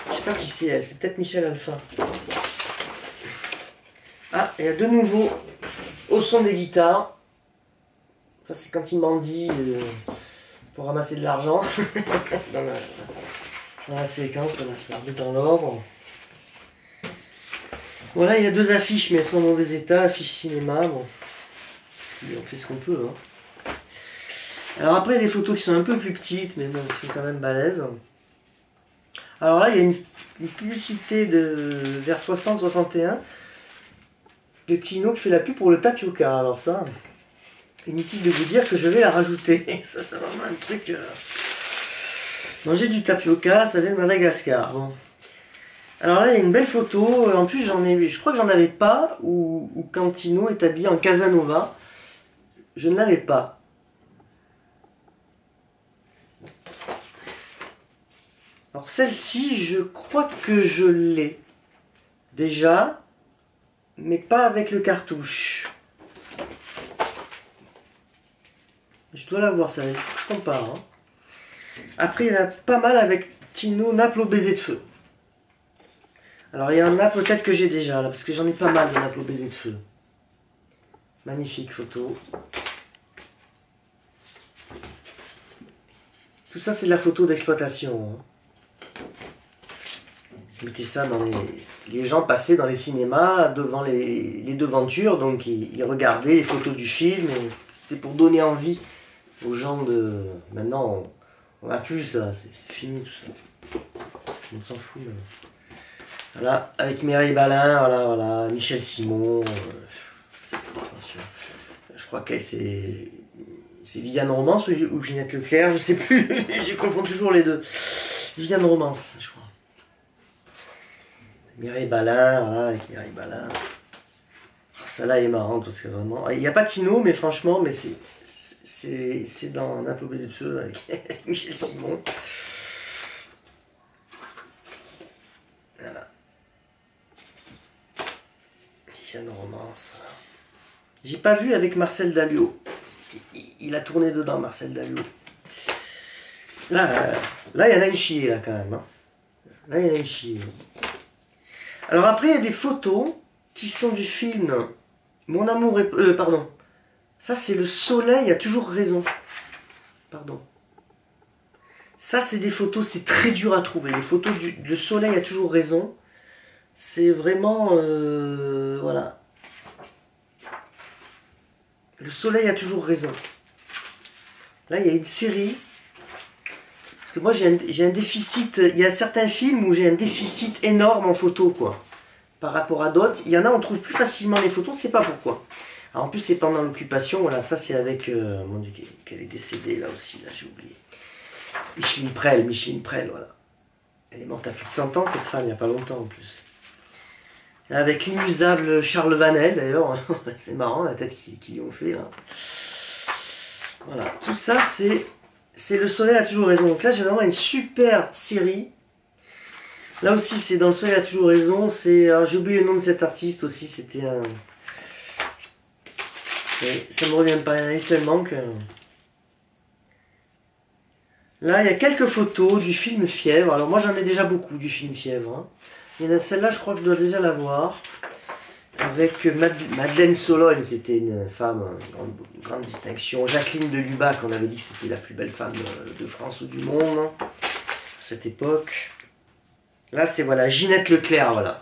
Je sais pas qui c'est elle, c'est peut-être Michel Alpha. Ah, il y a de nouveau au son des guitares. Ça, c'est quand il m'en dit pour ramasser de l'argent. dans la séquence, on a regardé dans l'ordre. Voilà, il y a deux affiches, mais elles sont en mauvais état. Affiche cinéma, bon. On fait ce qu'on peut. Hein. Alors après, il y a des photos qui sont un peu plus petites, mais bon, qui sont quand même balèzes. Alors là, il y a une publicité vers 60-61 de Tino qui fait la pub pour le tapioca. Alors ça, inutile de vous dire que je vais la rajouter. Ça, c'est vraiment un truc... Manger du tapioca, ça vient de Madagascar. Bon. Alors là, il y a une belle photo. En plus, je crois que j'en avais pas, où quand Tino est habillé en Casanova. Je ne l'avais pas. Alors celle-ci, je crois que je l'ai déjà. mais pas avec le cartouche. Je dois l'avoir, ça, il faut que je compare. Hein. Après, il y en a pas mal avec Tino Naples au baiser de feu. Alors, il y en a peut-être que j'ai déjà, là, parce que j'en ai pas mal de Naples au baiser de feu. Magnifique photo. Tout ça, c'est de la photo d'exploitation. Hein. Mettez ça dans les gens passaient dans les cinémas devant les devantures, donc ils regardaient les photos du film. C'était pour donner envie aux gens de... Maintenant, on n'a plus ça, c'est fini tout ça. On s'en fout. Là. Voilà, avec Mireille Balin, voilà, Michel Simon. Je crois qu'elle c'est Viviane Romance ou Ginette Leclerc, je sais plus. Je confonds toujours les deux. Viviane Romance, je crois. Mireille Balin, voilà, avec Mireille Balin. Celle-là est marrante parce que vraiment. Il n'y a pas Tino, mais franchement, mais c'est dans Un peu baiser de feu avec Michel Simon. Voilà. Viviane Romance. J'ai pas vu avec Marcel Dalliot. Il a tourné dedans, Marcel Dalliot. Là, il y en a une chier, là, quand même. Hein. Là, il y en a une chier. Alors après, il y a des photos qui sont du film Mon amour est... pardon. Ça, c'est Le soleil a toujours raison. Pardon. Ça, c'est des photos, c'est très dur à trouver. Les photos du Le soleil a toujours raison. C'est vraiment... voilà. Le soleil a toujours raison. Là, il y a une série... Parce que moi, j'ai un déficit... Il y a certains films où j'ai un déficit énorme en photo, quoi. Par rapport à d'autres. Il y en a, on trouve plus facilement les photos, c'est pas pourquoi. Alors, en plus, c'est pendant l'occupation. Voilà, ça, c'est avec... mon Dieu, qu'elle est décédée, là aussi. Là, j'ai oublié. Micheline Prel, voilà. Elle est morte à plus de 100 ans, cette femme, il n'y a pas longtemps, en plus. Avec l'inusable Charles Vanel, d'ailleurs. C'est marrant, la tête qu'ils ont fait, là. Voilà. Tout ça, c'est Le soleil a toujours raison. Donc là, j'ai vraiment une super série. Là aussi, c'est dans Le soleil a toujours raison. J'ai oublié le nom de cet artiste aussi. C'était un... Ça me revient pas. Il y en a eu tellement que... Là, il y a quelques photos du film Fièvre. Alors moi, j'en ai déjà beaucoup du film Fièvre. Hein. Il y en a celle-là, je crois que je dois déjà la voir. Avec Madeleine Sologne, c'était une femme, grande distinction. Jacqueline de Lubac, on avait dit que c'était la plus belle femme de France ou du monde, hein, à cette époque. Là, c'est voilà, Ginette Leclerc, voilà,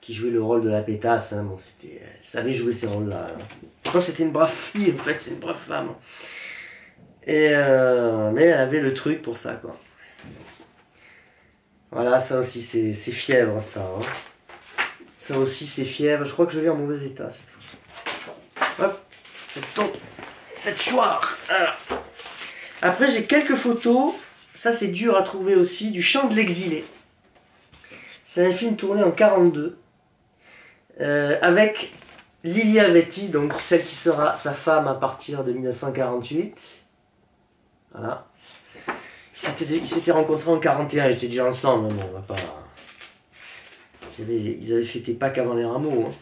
qui jouait le rôle de la pétasse. Hein, bon, elle savait jouer ces rôles-là. Hein. Pourtant, c'était une brave fille, en fait, c'est une brave femme. Et, mais elle avait le truc pour ça, quoi. Voilà, ça aussi, c'est Fièvre, ça. Hein. Ça aussi, c'est Fièvre. Je crois que je l'ai en mauvais état cette fois. Hop, faites choir. Voilà. Après, j'ai quelques photos. Ça, c'est dur à trouver aussi. Du Chant de l'exilé. C'est un film tourné en 1942. Avec Lilia Vetti, donc celle qui sera sa femme à partir de 1948. Voilà. Ils s'étaient rencontrés en 1941. Ils étaient déjà ensemble. Bon, on va pas... Ils avaient fêté Pâques avant les rameaux. Hein.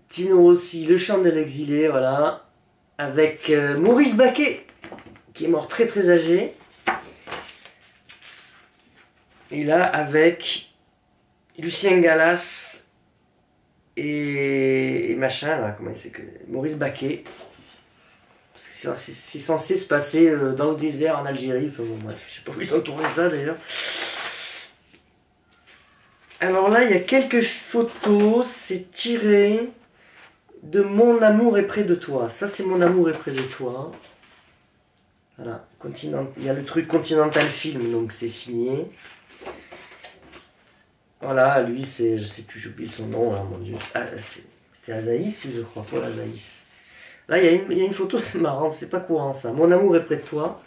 Tino aussi, Le Chant de l'exilé, voilà. Avec Maurice Baquet, qui est mort très très âgé. Et là, avec Lucien Galas et machin, là, comment c'est que... Maurice Baquet. C'est censé se passer dans le désert en Algérie. Enfin, bon, bref, je sais pas où ils ont tourné ça d'ailleurs. Alors là, il y a quelques photos, c'est tiré de Mon amour est près de toi. Ça, c'est Mon amour est près de toi. Voilà, il y a le truc Continental Film, donc c'est signé. Voilà, lui, c'est, je sais plus, j'oublie son nom, là, mon Dieu. Ah, c'était Azaïs, je crois, Paul Azaïs. Là, il y a une photo, c'est marrant, c'est pas courant ça. Mon amour est près de toi.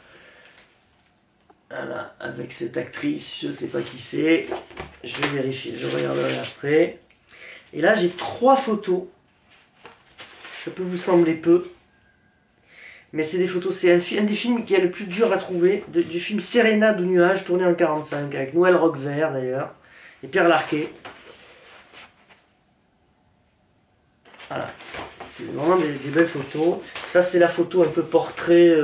Voilà, avec cette actrice, je sais pas qui c'est. Je vais vérifier, je regarderai après. Et là, j'ai 3 photos. Ça peut vous sembler peu. Mais c'est des photos, c'est un des films qui est le plus dur à trouver. Du film Sérénade ou nuages, tourné en 1945, avec Noël Roquevert d'ailleurs. Et Pierre Larquet. Voilà, c'est vraiment des belles photos. Ça c'est la photo un peu portrait.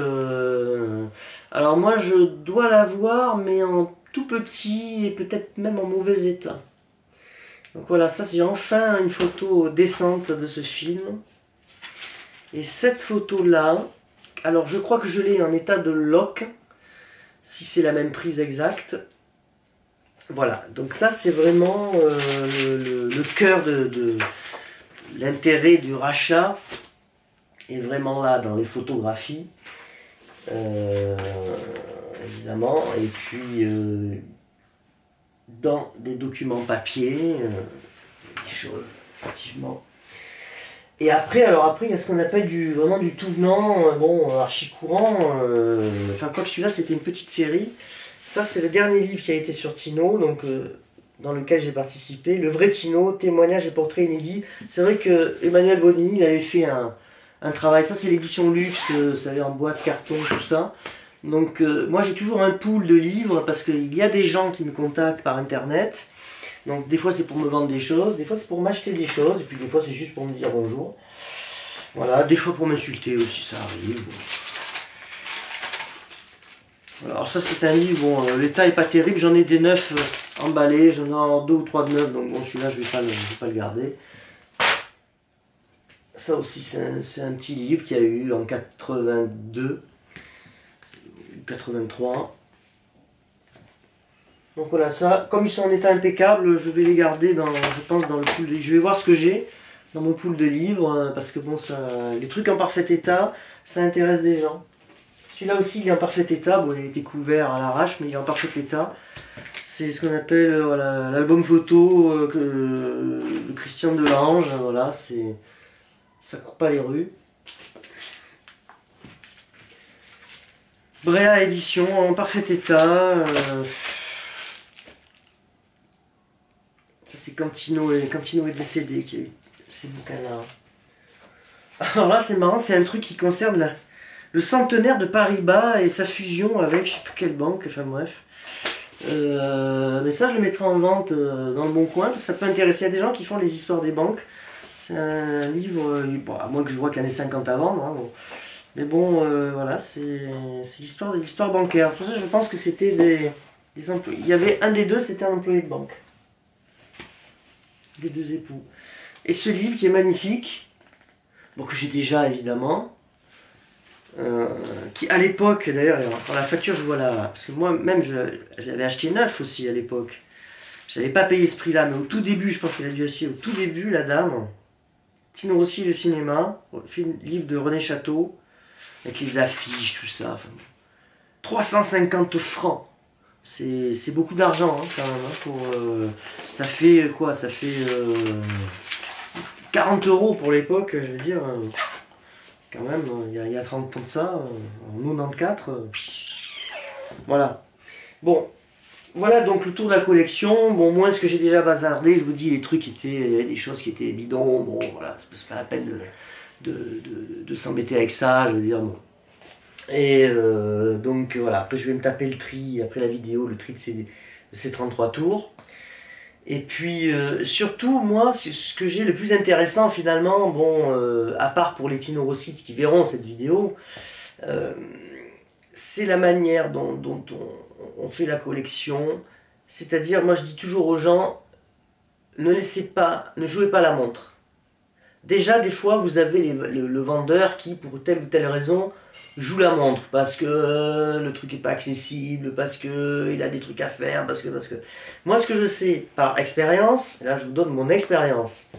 Alors moi je dois la voir mais en tout petit et peut-être même en mauvais état. Donc voilà, ça c'est enfin une photo décente de ce film. Et cette photo là, alors je crois que je l'ai en état de lock, si c'est la même prise exacte. Voilà, donc ça c'est vraiment le cœur de l'intérêt du rachat est vraiment là dans les photographies, évidemment, et puis dans des documents papier, des choses, effectivement. Et après, alors après, il y a ce qu'on appelle vraiment du tout venant, bon, archi courant, enfin, quoi que celui-là, c'était une petite série. Ça, c'est le dernier livre qui a été sur Tino, donc dans lequel j'ai participé. Le vrai Tino, témoignages et portraits inédits. C'est vrai que Emmanuel Bonini, il avait fait un travail. Ça, c'est l'édition luxe, ça avait en boîte, carton, tout ça. Donc, moi, j'ai toujours un pool de livres parce qu'il y a des gens qui me contactent par internet. Donc, des fois, c'est pour me vendre des choses, des fois, c'est pour m'acheter des choses, et puis des fois, c'est juste pour me dire bonjour. Voilà, des fois pour m'insulter aussi, ça arrive. Alors ça c'est un livre, bon, l'état est pas terrible, j'en ai des neufs emballés, j'en ai 2 ou 3 de neufs, donc bon celui-là je vais pas le garder. Ça aussi c'est un petit livre qu'il y a eu en 82, 83. Donc voilà, ça, comme ils sont en état impeccable, je vais les garder dans, je pense, dans le pool de, je vais voir ce que j'ai dans mon pool de livres, parce que bon, ça, les trucs en parfait état, ça intéresse des gens. Celui-là aussi, il est en parfait état. Bon, il a été couvert à l'arrache, mais il est en parfait état. C'est ce qu'on appelle voilà, l'album photo de Christian Delange. Voilà, ça court pas les rues. Bréa édition en parfait état. Ça, c'est quand Tino est décédé qui a eu ces bouquins-là. Alors là, c'est marrant, c'est un truc qui concerne le centenaire de Paribas et sa fusion avec je sais plus quelle banque, enfin bref. Mais ça je le mettrai en vente dans le bon coin, ça peut intéresser. Il y a des gens qui font les histoires des banques. C'est un livre, bon, à moins que je vois qu'il y en ait 50 à vendre, hein, bon. Mais bon, voilà, c'est l'histoire bancaire. Pour ça je pense que c'était des employés. Il y avait un des deux, c'était un employé de banque. Des deux époux. Et ce livre qui est magnifique, bon, que j'ai déjà évidemment. Qui à l'époque, d'ailleurs, dans la facture, je vois là, parce que moi-même, je l'avais acheté neuf aussi à l'époque. Je n'avais pas payé ce prix-là, mais au tout début, je pense qu'elle a dû acheter au tout début, la dame. Tino Rossi et le cinéma, livre de René Château, avec les affiches, tout ça. Enfin, 350 francs. C'est beaucoup d'argent, hein, quand même. Hein, pour, ça fait quoi? Ça fait 40 € pour l'époque, je veux dire. Quand même, il y a 30 ans de ça, en 94, voilà. Bon, voilà donc le tour de la collection. Bon, moi, ce que j'ai déjà bazardé, je vous dis, les trucs étaient, des choses qui étaient bidons, bon, voilà, c'est pas la peine de s'embêter avec ça, je veux dire, bon. Et donc, voilà, après je vais me taper le tri, après la vidéo, le tri de ces 33 tours. Et puis, surtout, moi, ce que j'ai le plus intéressant, finalement, bon, à part pour les Tino Rossites qui verront cette vidéo, c'est la manière dont on fait la collection. C'est-à-dire, moi, je dis toujours aux gens, ne jouez pas la montre. Déjà, des fois, vous avez le vendeur qui, pour telle ou telle raison, joue la montre parce que le truc est pas accessible, parce que il a des trucs à faire, parce que... Moi, ce que je sais par expérience, là je vous donne mon expérience,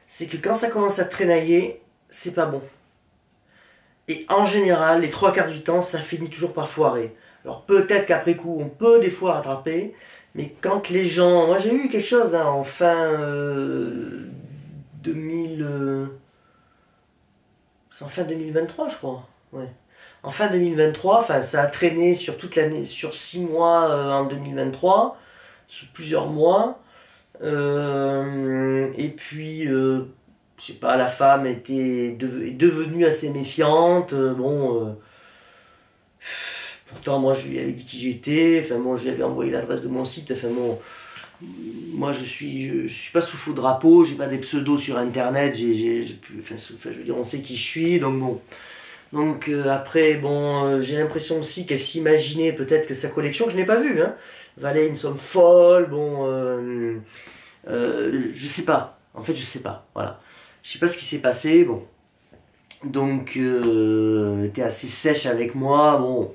c'est que quand ça commence à traînailler, c'est pas bon. Et en général, les 3/4 du temps, ça finit toujours par foirer. Alors peut-être qu'après coup, on peut des fois rattraper, mais quand les gens... Moi j'ai eu quelque chose hein, en fin 2000... c'est en fin 2023 je crois, ouais. En fin 2023, enfin, ça a traîné sur toute l'année, sur 6 mois en 2023, sur plusieurs mois. Et puis, je sais pas, la femme est devenue assez méfiante. Bon, pourtant, moi, je lui avais dit qui j'étais. Enfin, bon, je lui avais envoyé l'adresse de mon site. Enfin, bon, moi je suis pas sous faux drapeau, j'ai pas des pseudos sur internet, enfin, je veux dire, on sait qui je suis, donc bon. Donc après, bon, j'ai l'impression aussi qu'elle s'imaginait peut-être que sa collection, que je n'ai pas vue, hein, valait une somme folle, bon, je sais pas, en fait je sais pas, voilà. Je sais pas ce qui s'est passé, bon. Donc, elle était assez sèche avec moi, bon,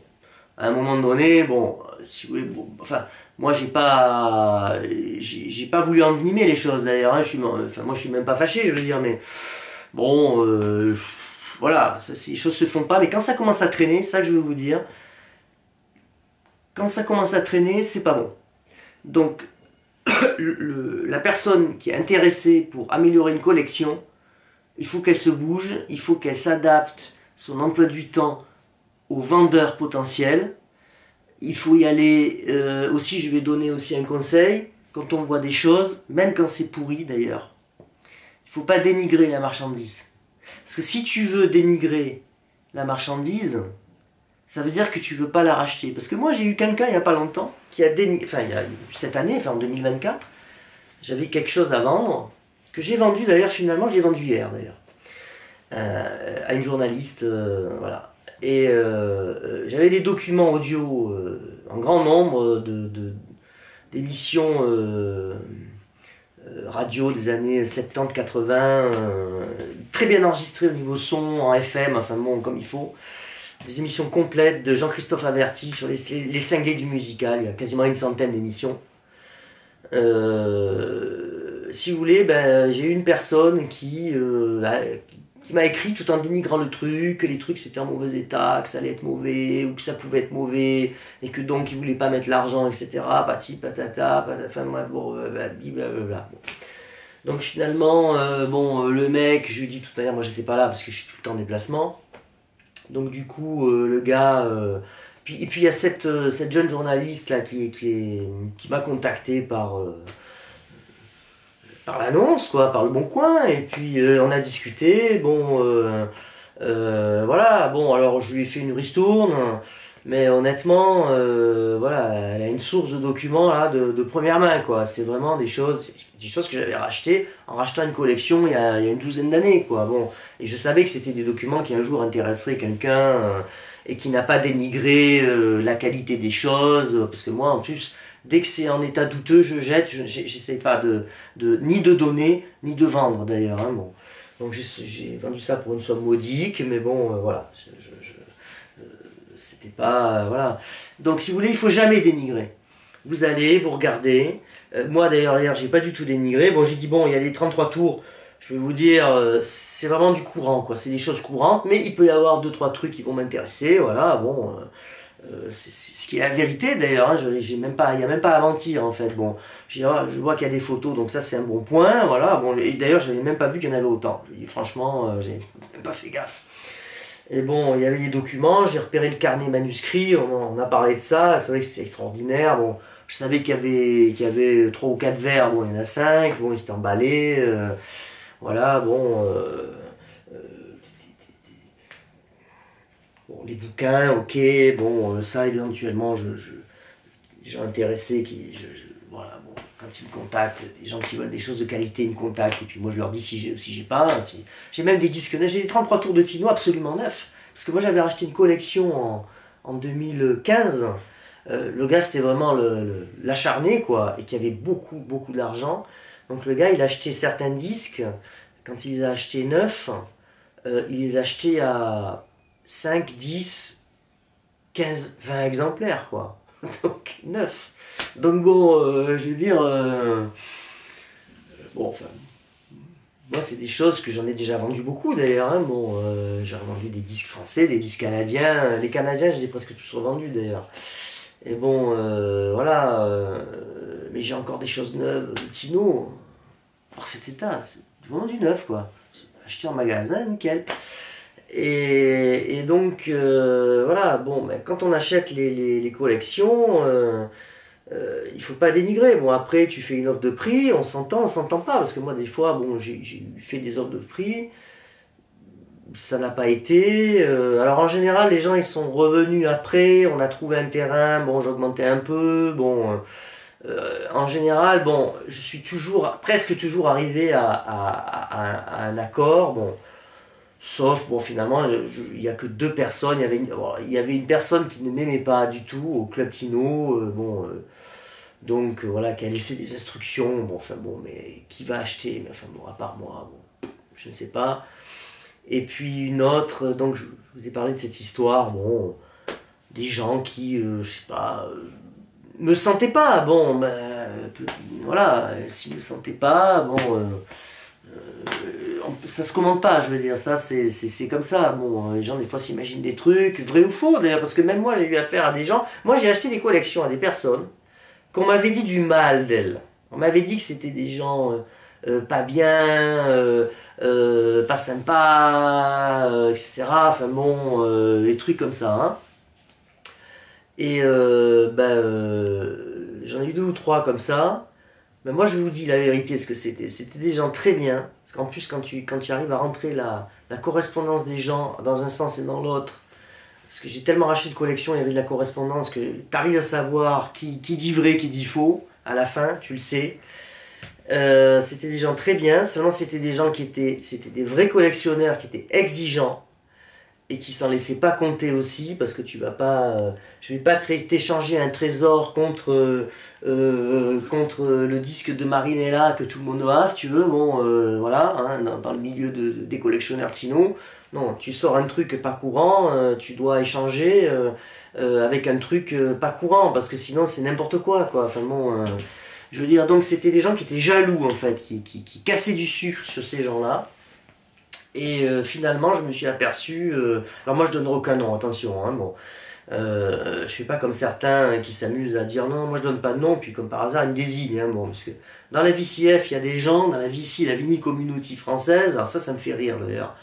à un moment donné, bon, si vous voulez, bon, enfin, moi j'ai pas voulu envenimer les choses d'ailleurs, hein, enfin, moi je suis même pas fâché, je veux dire, mais bon, voilà, les choses se font pas, mais quand ça commence à traîner, ça que je veux vous dire, quand ça commence à traîner, c'est pas bon. Donc, la personne qui est intéressée pour améliorer une collection, il faut qu'elle se bouge, il faut qu'elle s'adapte son emploi du temps aux vendeurs potentiels. Il faut y aller aussi, je vais donner aussi un conseil, quand on voit des choses, même quand c'est pourri d'ailleurs, il ne faut pas dénigrer la marchandise. Parce que si tu veux dénigrer la marchandise, ça veut dire que tu ne veux pas la racheter. Parce que moi j'ai eu quelqu'un il n'y a pas longtemps qui a dénigré, enfin cette année, enfin en 2024, j'avais quelque chose à vendre, que j'ai vendu d'ailleurs finalement, j'ai vendu hier d'ailleurs, à une journaliste, voilà. Et j'avais des documents audio en grand nombre d'émissions radio des années 70-80, très bien enregistrées au niveau son, en FM, enfin bon, comme il faut. Des émissions complètes de Jean-Christophe Averti sur les cinglés du musical, il y a quasiment une centaine d'émissions. Si vous voulez, ben, j'ai eu une personne qui m'a écrit tout en dénigrant le truc, que les trucs c'était en mauvais état, que ça allait être mauvais, ou que ça pouvait être mauvais, et que donc il voulait pas mettre l'argent, etc. Pati patata, enfin bref, bon, blablabla. Donc finalement, bon, le mec, je lui dis de toute manière, moi j'étais pas là parce que je suis tout le temps en déplacement. Donc du coup, le gars. Et puis il y a cette jeune journaliste là qui m'a contacté par l'annonce, quoi, par le Bon Coin, et puis on a discuté, bon, voilà, bon, alors je lui ai fait une ristourne, mais honnêtement, voilà, elle a une source de documents là de première main, quoi, c'est vraiment des choses que j'avais rachetées en rachetant une collection il y a une douzaine d'années, quoi, bon, et je savais que c'était des documents qui un jour intéresseraient quelqu'un, et qui n'a pas dénigré la qualité des choses, parce que moi, en plus, dès que c'est en état douteux, je jette, j'essaie pas ni de donner, ni de vendre d'ailleurs. Hein, bon. Donc j'ai vendu ça pour une somme modique, mais bon, voilà. C'était pas. Voilà. Donc si vous voulez, il faut jamais dénigrer. Vous allez, vous regardez. Moi d'ailleurs, hier, j'ai pas du tout dénigré. Bon, j'ai dit, bon, il y a les 33 tours. Je vais vous dire, c'est vraiment du courant, quoi. C'est des choses courantes, mais il peut y avoir 2-3 trucs qui vont m'intéresser, voilà, bon. C'est ce qui est la vérité d'ailleurs, hein, il n'y a même pas à mentir en fait. Bon, je vois qu'il y a des photos, donc ça c'est un bon point, voilà. Bon, et d'ailleurs, je n'avais même pas vu qu'il y en avait autant. Franchement, j'ai même pas fait gaffe. Et bon, il y avait des documents, j'ai repéré le carnet manuscrit, on a parlé de ça, c'est vrai que c'est extraordinaire. Bon, je savais qu'il y avait 3 ou 4 vers, bon, il y en a 5, bon, ils s'étaient emballés, voilà, bon. Bon, les bouquins, ok, bon, ça éventuellement, les gens intéressés voilà, bon, quand ils me contactent, des gens qui veulent des choses de qualité, ils me contactent, et puis moi je leur dis si j'ai pas, j'ai même des disques neufs, j'ai des 33 tours de Tino absolument neufs, parce que moi j'avais racheté une collection en 2015, le gars c'était vraiment l'acharné, quoi, et qui avait beaucoup, beaucoup d'argent, donc le gars il a acheté certains disques, quand il les a achetés neufs, il les a achetés à 5, 10, 15, 20 exemplaires, quoi. Donc, 9. Donc bon, je veux dire, bon, enfin, moi c'est des choses que j'en ai déjà vendu beaucoup d'ailleurs, hein. Bon, j'ai revendu des disques français, des disques canadiens, les canadiens je les ai presque tous revendus d'ailleurs. Et bon, voilà, mais j'ai encore des choses neuves, de Tino, en parfait état, vendu neuf, quoi. Acheté en magasin, nickel. Et donc, voilà, bon, mais quand on achète les collections, il faut pas dénigrer. Bon, après, tu fais une offre de prix, on s'entend pas. Parce que moi, des fois, bon, j'ai fait des offres de prix, ça n'a pas été. Alors, en général, les gens, ils sont revenus après, on a trouvé un terrain, bon, j'augmentais un peu, bon, En général, bon, je suis presque toujours arrivé à un accord, bon, sauf, bon, finalement, il n'y a que deux personnes, il y avait une personne qui ne m'aimait pas du tout au Club Tino, bon, donc voilà, qui a laissé des instructions, bon, enfin bon, mais qui va acheter, mais enfin bon, à part moi, bon, je ne sais pas. Et puis une autre, donc je vous ai parlé de cette histoire, bon, des gens qui, je sais pas, me sentaient pas, bon, ben, voilà, s'ils me sentaient pas, bon, ça se commande pas, je veux dire, ça c'est comme ça, bon, les gens des fois s'imaginent des trucs, vrais ou faux d'ailleurs, parce que même moi j'ai eu affaire à des gens, moi j'ai acheté des collections à des personnes, qu'on m'avait dit du mal d'elles, on m'avait dit que c'était des gens pas bien, pas sympas, etc., enfin bon, des trucs comme ça, hein. Et j'en ai eu deux ou trois comme ça. Mais moi, je vous dis la vérité, ce que c'était. C'était des gens très bien. Parce qu'en plus, quand tu arrives à rentrer la correspondance des gens dans un sens et dans l'autre, parce que j'ai tellement racheté de collections, il y avait de la correspondance, que tu arrives à savoir qui dit vrai, qui dit faux. À la fin, tu le sais. C'était des gens très bien. Seulement, c'était des gens c'était des vrais collectionneurs qui étaient exigeants et qui s'en laissait pas compter aussi, parce que tu vas pas, je vais pas t'échanger un trésor contre le disque de Marinella que tout le monde a, si tu veux, bon, voilà, hein, dans le milieu des collectionneurs Tino. Non, tu sors un truc pas courant, tu dois échanger avec un truc pas courant, parce que sinon c'est n'importe quoi, quoi. Enfin bon, je veux dire, donc c'était des gens qui étaient jaloux, en fait, qui cassaient du sucre sur ces gens-là. Et finalement, je me suis aperçu. Alors, moi, je donne aucun nom, attention. Hein, bon. Je fais pas comme certains qui s'amusent à dire non, moi je donne pas de nom, puis comme par hasard, ils me désignent. Hein, bon, parce que dans la VCF, il y a des gens, dans la VC, la Vinyl Community française, alors ça me fait rire d'ailleurs,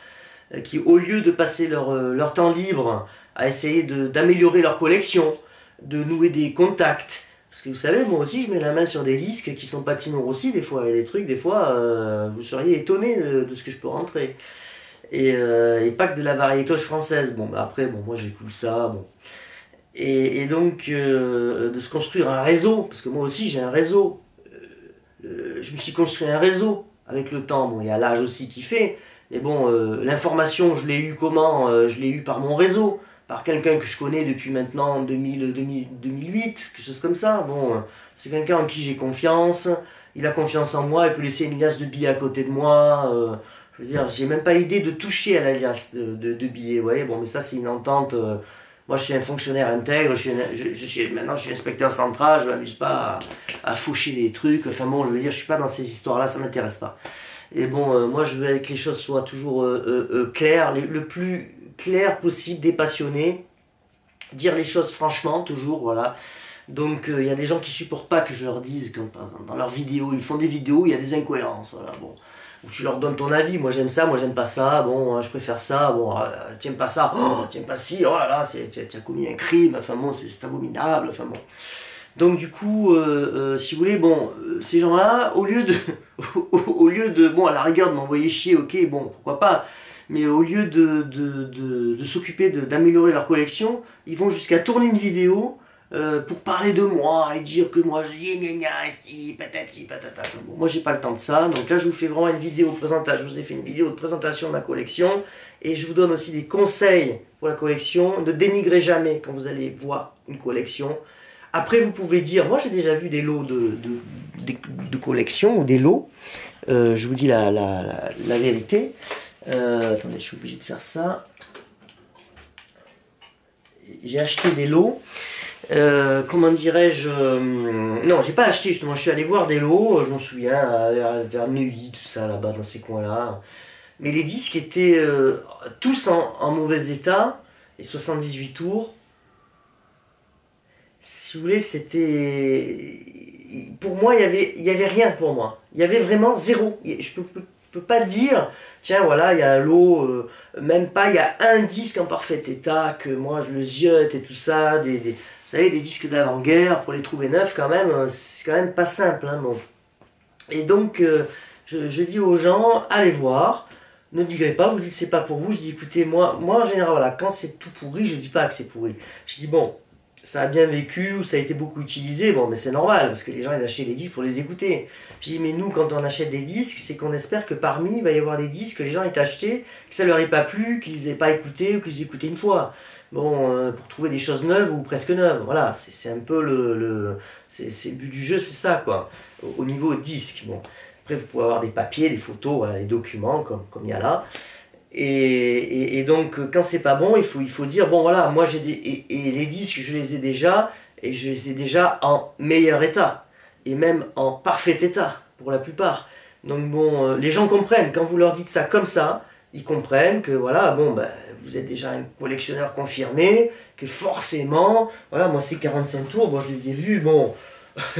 qui au lieu de passer leur temps libre à essayer d'améliorer leur collection, de nouer des contacts, parce que vous savez, moi aussi, je mets la main sur des disques qui sont pas Tino aussi, des fois, et des trucs, des fois, vous seriez étonné de ce que je peux rentrer. Et pas que de la variétoche française. Bon, bah après, bon, moi j'écoute ça, bon. Et donc, de se construire un réseau, parce que moi aussi j'ai un réseau. Je me suis construit un réseau avec le temps. Bon, il y a l'âge aussi qui fait, mais bon, l'information, je l'ai eu comment? Je l'ai eu par mon réseau, par quelqu'un que je connais depuis maintenant 2008, quelque chose comme ça. Bon, c'est quelqu'un en qui j'ai confiance, il a confiance en moi, il peut laisser une liasse de billets à côté de moi. Je veux dire, j'ai même pas idée de toucher à la liasse de billets, vous voyez. Bon, mais ça, c'est une entente. Moi, je suis un fonctionnaire intègre, maintenant, je suis inspecteur central, je m'amuse pas à faucher des trucs. Enfin bon, je veux dire, je suis pas dans ces histoires-là, ça m'intéresse pas. Et bon, moi, je veux que les choses soient toujours claires, le plus clair possible, dépassionné. Dire les choses franchement, toujours, voilà. Donc, il y a des gens qui supportent pas que je leur dise, quand, par exemple, dans leurs vidéos, ils font des vidéos, il y a des incohérences, voilà, bon. Où tu leur donnes ton avis, moi j'aime ça, moi j'aime pas ça, bon, je préfère ça, bon, t'aimes pas ça, oh, t'aimes pas ci, oh là là, tu as commis un crime, enfin bon, c'est abominable, enfin bon. Donc du coup, si vous voulez, bon, ces gens-là, au lieu de, bon, à la rigueur de m'envoyer chier, ok, bon, pourquoi pas, mais au lieu de s'occuper d'améliorer leur collection, ils vont jusqu'à tourner une vidéo pour parler de moi et dire que moi je dis gna gna, esti, patati patata. Bon, moi j'ai pas le temps de ça, donc là je vous fais vraiment une vidéo de présentation, je vous ai fait une vidéo de présentation de ma collection et je vous donne aussi des conseils pour la collection. Ne dénigrez jamais quand vous allez voir une collection. Après vous pouvez dire, moi j'ai déjà vu des lots de collection ou des lots, je vous dis la vérité. Attendez, je suis obligé de faire ça. J'ai acheté des lots. Comment dirais-je, non, j'ai pas acheté justement, je suis allé voir des lots, je m'en souviens, vers Neuilly, tout ça là-bas, dans ces coins-là. Mais les disques étaient tous en mauvais état, les 78 tours. Si vous voulez, c'était. Pour moi, il y avait rien pour moi. Il y avait vraiment zéro. Je peux pas dire, tiens, voilà, il y a un lot, même pas, il y a un disque en parfait état, que moi je le ziote et tout ça, vous savez, des disques d'avant-guerre, pour les trouver neufs quand même, c'est quand même pas simple. Hein, bon. Et donc, je dis aux gens, allez voir, ne digrez pas, vous dites c'est pas pour vous, je dis écoutez, moi en général, voilà, quand c'est tout pourri, je dis pas que c'est pourri. Je dis bon, ça a bien vécu, ou ça a été beaucoup utilisé, bon, mais c'est normal, parce que les gens, ils achetaient des disques pour les écouter. Je dis, mais nous, quand on achète des disques, c'est qu'on espère que parmi, il va y avoir des disques que les gens aient achetés, que ça leur ait pas plu, qu'ils aient pas écouté, ou qu'ils aient écouté une fois. Bon, pour trouver des choses neuves, ou presque neuves, voilà, c'est un peu c'est le but du jeu, c'est ça, quoi, au niveau disque, bon. Après, vous pouvez avoir des papiers, des photos, voilà, des documents, comme il y a là. Et donc, quand c'est pas bon, il faut dire, bon voilà, moi j'ai des. Et les disques, je les ai déjà, et je les ai déjà en meilleur état, et même en parfait état, pour la plupart. Donc bon, les gens comprennent, quand vous leur dites ça comme ça, ils comprennent que voilà, bon, ben, vous êtes déjà un collectionneur confirmé, que forcément, voilà, moi ces 45 tours, bon, je les ai vus, bon,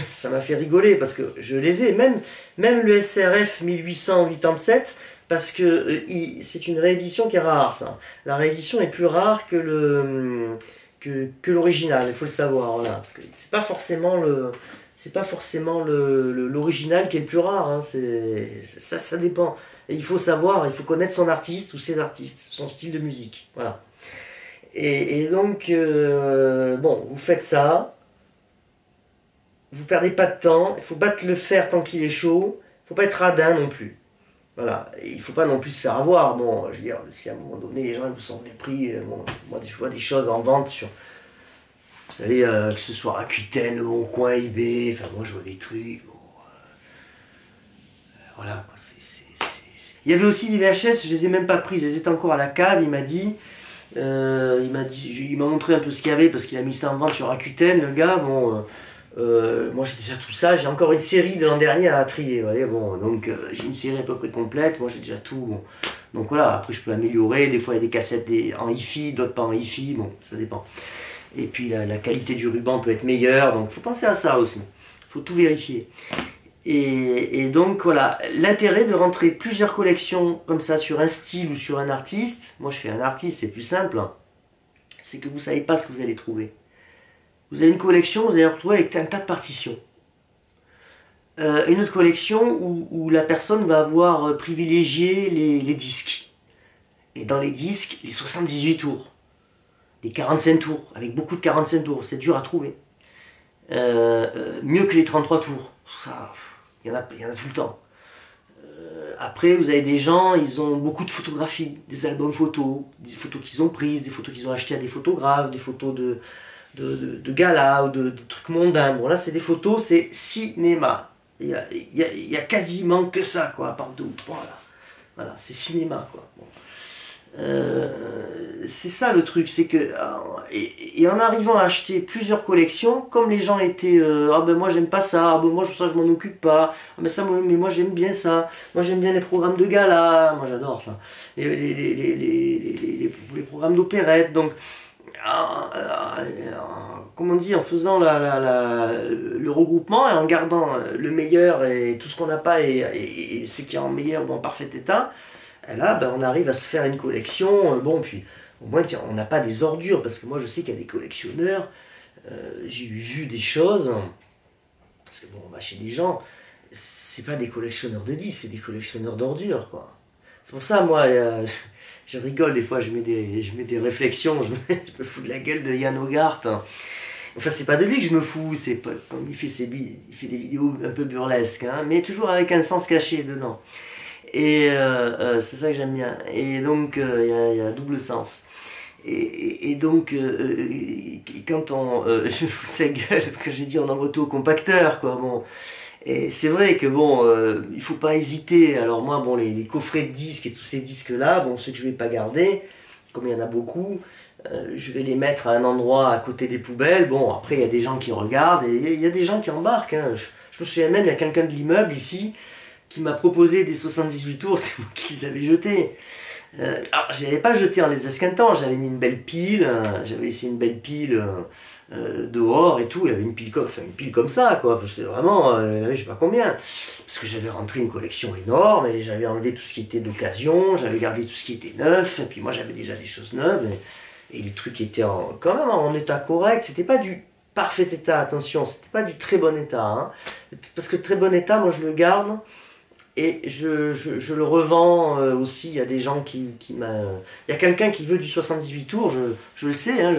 ça m'a fait rigoler, parce que je les ai, même le SRF 1887, parce que c'est une réédition qui est rare, ça. La réédition est plus rare que l'original, il faut le savoir, voilà. Parce que c'est pas forcément l'original qui est le plus rare, hein. Ça dépend. Et il faut savoir, il faut connaître son artiste ou ses artistes, son style de musique, voilà. Et donc, bon, vous faites ça, vous perdez pas de temps, il faut battre le fer tant qu'il est chaud, il faut pas être radin non plus. Voilà, et il ne faut pas non plus se faire avoir. Bon, je veux dire, si à un moment donné les gens ils vous sont des prix, bon, moi je vois des choses en vente sur, vous savez, que ce soit Rakuten, Le Bon Coin, eBay, enfin moi je vois des trucs, bon, voilà, quoi, Il y avait aussi des VHS, je les ai même pas prises, elles étaient encore à la cave, il m'a montré un peu ce qu'il y avait parce qu'il a mis ça en vente sur Rakuten, le gars, bon. Moi j'ai déjà tout ça, j'ai encore une série de l'an dernier à trier, vous voyez, bon, donc j'ai une série à peu près complète, moi j'ai déjà tout, bon. Donc voilà, après je peux améliorer, des fois il y a des cassettes en hi-fi, d'autres pas en hi-fi, bon, ça dépend. Et puis la qualité du ruban peut être meilleure, donc il faut penser à ça aussi, il faut tout vérifier. Et donc voilà, l'intérêt de rentrer plusieurs collections comme ça sur un style ou sur un artiste, moi je fais un artiste, c'est plus simple, hein, c'est que vous savez pas ce que vous allez trouver. Vous avez une collection, vous allez vous retrouver avec un tas de partitions. Une autre collection où la personne va avoir privilégié les disques. Et dans les disques, les 78 tours, les 45 tours, avec beaucoup de 45 tours, c'est dur à trouver. Mieux que les 33 tours, ça, il y en a tout le temps. Après, vous avez des gens, ils ont beaucoup de photographies, des albums photos, des photos qu'ils ont prises, des photos qu'ils ont achetées à des photographes, des photos de galas ou de trucs mondains. Bon là c'est des photos, c'est cinéma. Il y a quasiment que ça, quoi, à part deux ou trois là. Voilà, c'est cinéma, quoi. Bon. C'est ça le truc, c'est que et en arrivant à acheter plusieurs collections, comme les gens étaient ah ben moi j'aime pas ça, ah ben moi ça je m'en occupe pas, ah ben ça mais moi j'aime bien ça, moi j'aime bien les programmes de gala, moi j'adore ça, les programmes d'opérette, donc comment on dit, en faisant le regroupement et en gardant le meilleur et tout ce qu'on n'a pas et ce qui est en meilleur ou en parfait état, et là ben, on arrive à se faire une collection, bon puis au moins tiens, on n'a pas des ordures, parce que moi je sais qu'il y a des collectionneurs, j'ai vu des choses, parce que bon on va chez des gens, c'est pas des collectionneurs de disques, c'est des collectionneurs d'ordures, quoi. C'est pour ça moi je rigole des fois, je mets des réflexions, je me fous de la gueule de Yann Hogarth. Enfin, c'est pas de lui que je me fous, c'est pas comme il fait des vidéos un peu burlesques, hein, mais toujours avec un sens caché dedans. Et c'est ça que j'aime bien. Et donc, il y a double sens. Et donc, quand je me fous de sa gueule, que j'ai dit on envoie tout au compacteur, quoi, bon. Et c'est vrai que bon, il faut pas hésiter. Alors moi, bon, les coffrets de disques et tous ces disques-là, bon, ceux que je vais pas garder, comme il y en a beaucoup, je vais les mettre à un endroit à côté des poubelles. Bon, après, il y a des gens qui regardent et il y a des gens qui embarquent, hein. Je me souviens même, il y a quelqu'un de l'immeuble ici qui m'a proposé des 78 tours, c'est moi qui les avais jetés. Alors, je n'avais pas jeté en les esquintant, j'avais mis une belle pile, j'avais laissé une belle pile dehors et tout, il y avait une pile comme ça, quoi. C'était vraiment, je sais pas combien. Parce que j'avais rentré une collection énorme et j'avais enlevé tout ce qui était d'occasion, j'avais gardé tout ce qui était neuf, et puis moi j'avais déjà des choses neuves, et les trucs étaient quand même en état correct, c'était pas du parfait état, attention, c'était pas du très bon état, hein. Parce que très bon état, moi je le garde et je le revends aussi. Il y a des gens qui m'a... Il y a quelqu'un qui veut du 78 tours, je le sais, hein,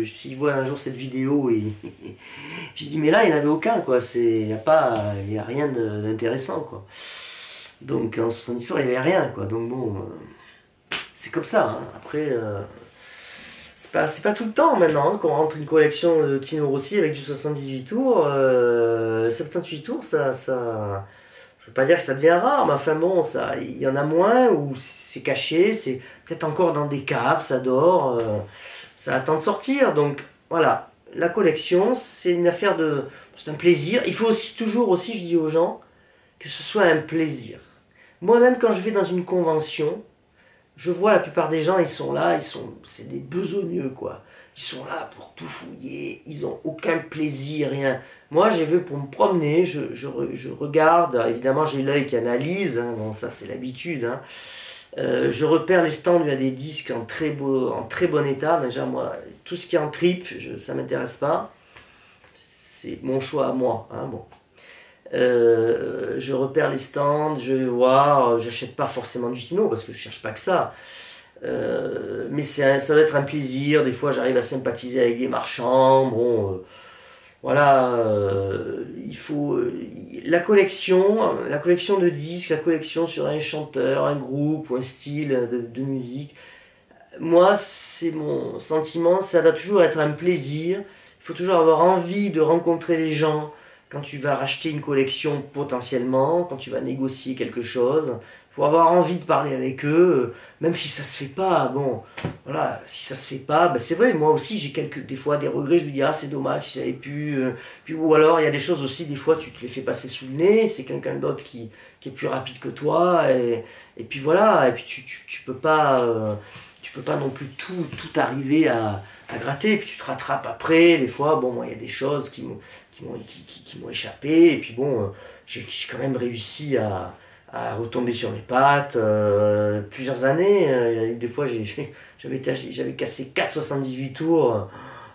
s'il voit un jour cette vidéo, je dis mais là il n'y en avait aucun, quoi. Il y a rien d'intéressant, quoi. Donc en 78 tours il n'y avait rien, quoi. Donc bon, c'est comme ça, hein. Après, c'est pas tout le temps maintenant, hein, qu'on rentre une collection de Tino Rossi avec du 78 tours. 78 tours, je veux pas dire que ça devient rare, mais enfin bon, il y en a moins, ou c'est caché, c'est peut-être encore dans des caves, ça dort, ça attend de sortir. Donc voilà, la collection, c'est une affaire de... C'est un plaisir. Il faut aussi toujours, aussi, je dis aux gens, que ce soit un plaisir. Moi-même, quand je vais dans une convention, je vois la plupart des gens, ils sont là, c'est des besogneux, quoi. Ils sont là pour tout fouiller, ils ont aucun plaisir, rien. Moi, j'ai vu pour me promener, je regarde, évidemment j'ai l'œil qui analyse, hein, bon ça c'est l'habitude, hein. Je repère les stands où il y a des disques en très bon état. Déjà moi, tout ce qui est en trip, ça m'intéresse pas. C'est mon choix à moi, hein, bon. Je repère les stands, je vais voir, j'achète pas forcément du Tino parce que je cherche pas que ça. Mais ça doit être un plaisir, des fois j'arrive à sympathiser avec des marchands, bon, voilà, il faut... la collection de disques, la collection sur un chanteur, un groupe ou un style de musique, moi c'est mon sentiment, ça doit toujours être un plaisir, il faut toujours avoir envie de rencontrer les gens quand tu vas racheter une collection potentiellement, quand tu vas négocier quelque chose, il faut avoir envie de parler avec eux, même si ça se fait pas, bon, voilà, si ça se fait pas, ben c'est vrai, moi aussi j'ai des fois des regrets, je me dis ah c'est dommage si j'avais pu, puis ou alors il y a des choses aussi, des fois tu te les fais passer sous le nez, c'est quelqu'un d'autre qui est plus rapide que toi, et puis voilà, et puis tu peux pas non plus tout arriver à gratter, et puis tu te rattrapes après, des fois, bon, moi il y a des choses qui m'ont échappé, et puis bon, j'ai quand même réussi à retomber sur mes pattes plusieurs années. Des fois, j'avais cassé 4,78 tours.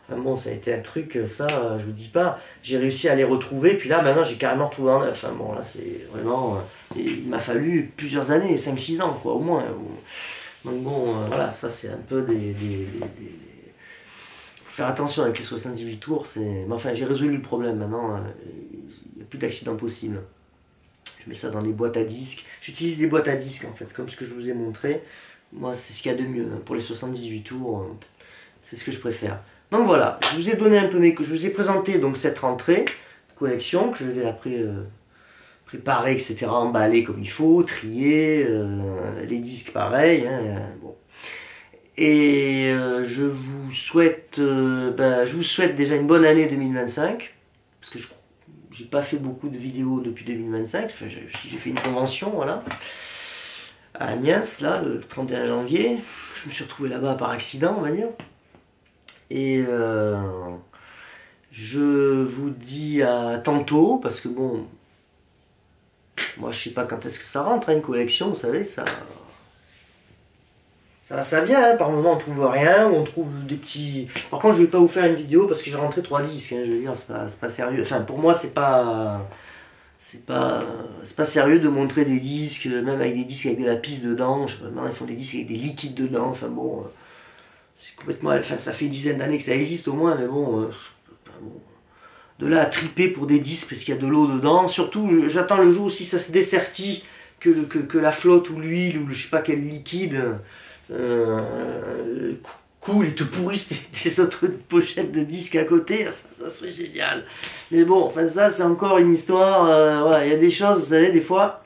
Enfin bon, ça a été un truc, ça, je vous dis pas. J'ai réussi à les retrouver, puis là, maintenant, j'ai carrément retrouvé un neuf. Enfin bon, là, c'est vraiment... il m'a fallu plusieurs années, 5-6 ans, quoi, au moins. Donc bon, voilà, ça, c'est un peu faut faire attention avec les 78 tours, mais enfin, j'ai résolu le problème, maintenant, il n'y a plus d'accident possible. Je mets ça dans les boîtes à disques. J'utilise des boîtes à disques en fait, comme ce que je vous ai montré. Moi, c'est ce qu'il y a de mieux. Pour les 78 tours, c'est ce que je préfère. Donc voilà, je vous ai donné un peu je vous ai présenté donc cette rentrée collection que je vais après préparer, etc., emballer comme il faut, trier, les disques pareil. Hein, bon. Et je vous souhaite déjà une bonne année 2025, parce que j'ai pas fait beaucoup de vidéos depuis 2025, enfin, j'ai fait une convention, voilà, à Amiens, là, le 31 janvier. Je me suis retrouvé là-bas par accident, on va dire. Et je vous dis à tantôt, parce que bon, moi je sais pas quand est-ce que ça rentre, hein, une collection, vous savez, ça vient, hein. Par moment on trouve rien, on trouve des petits... Par contre je vais pas vous faire une vidéo parce que j'ai rentré 3 disques, hein, je veux dire, c'est pas sérieux. Enfin pour moi c'est pas sérieux de montrer des disques, même avec des disques avec de la pisse dedans. Je sais pas, maintenant ils font des disques avec des liquides dedans, enfin bon... c'est complètement... Enfin ça fait une dizaine d'années que ça existe au moins, mais bon... de là à triper pour des disques parce qu'il y a de l'eau dedans, surtout j'attends le jour où si ça se dessertit, que la flotte ou l'huile ou je sais pas quel liquide... cool, ils te pourrissent des autres pochettes de disques à côté, ça serait génial. Mais bon, enfin ça c'est encore une histoire, voilà, il y a des choses, vous savez, des fois,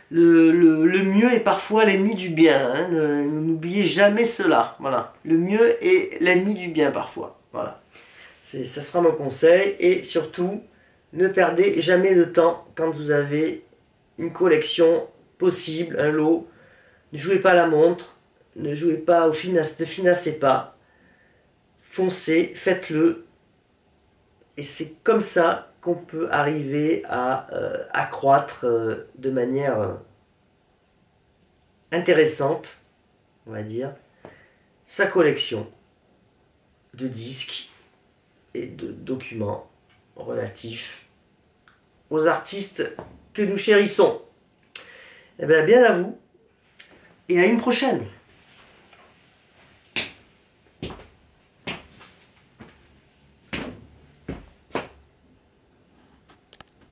le mieux est parfois l'ennemi du bien, hein, n'oubliez jamais cela, voilà. Le mieux est l'ennemi du bien parfois, voilà. Ça sera mon conseil, et surtout, ne perdez jamais de temps quand vous avez une collection possible, un lot, ne jouez pas à la montre, ne jouez pas ne financez pas, foncez, faites-le, et c'est comme ça qu'on peut arriver à accroître de manière intéressante, on va dire, sa collection de disques et de documents relatifs aux artistes que nous chérissons. Eh bien, bien à vous et à une prochaine.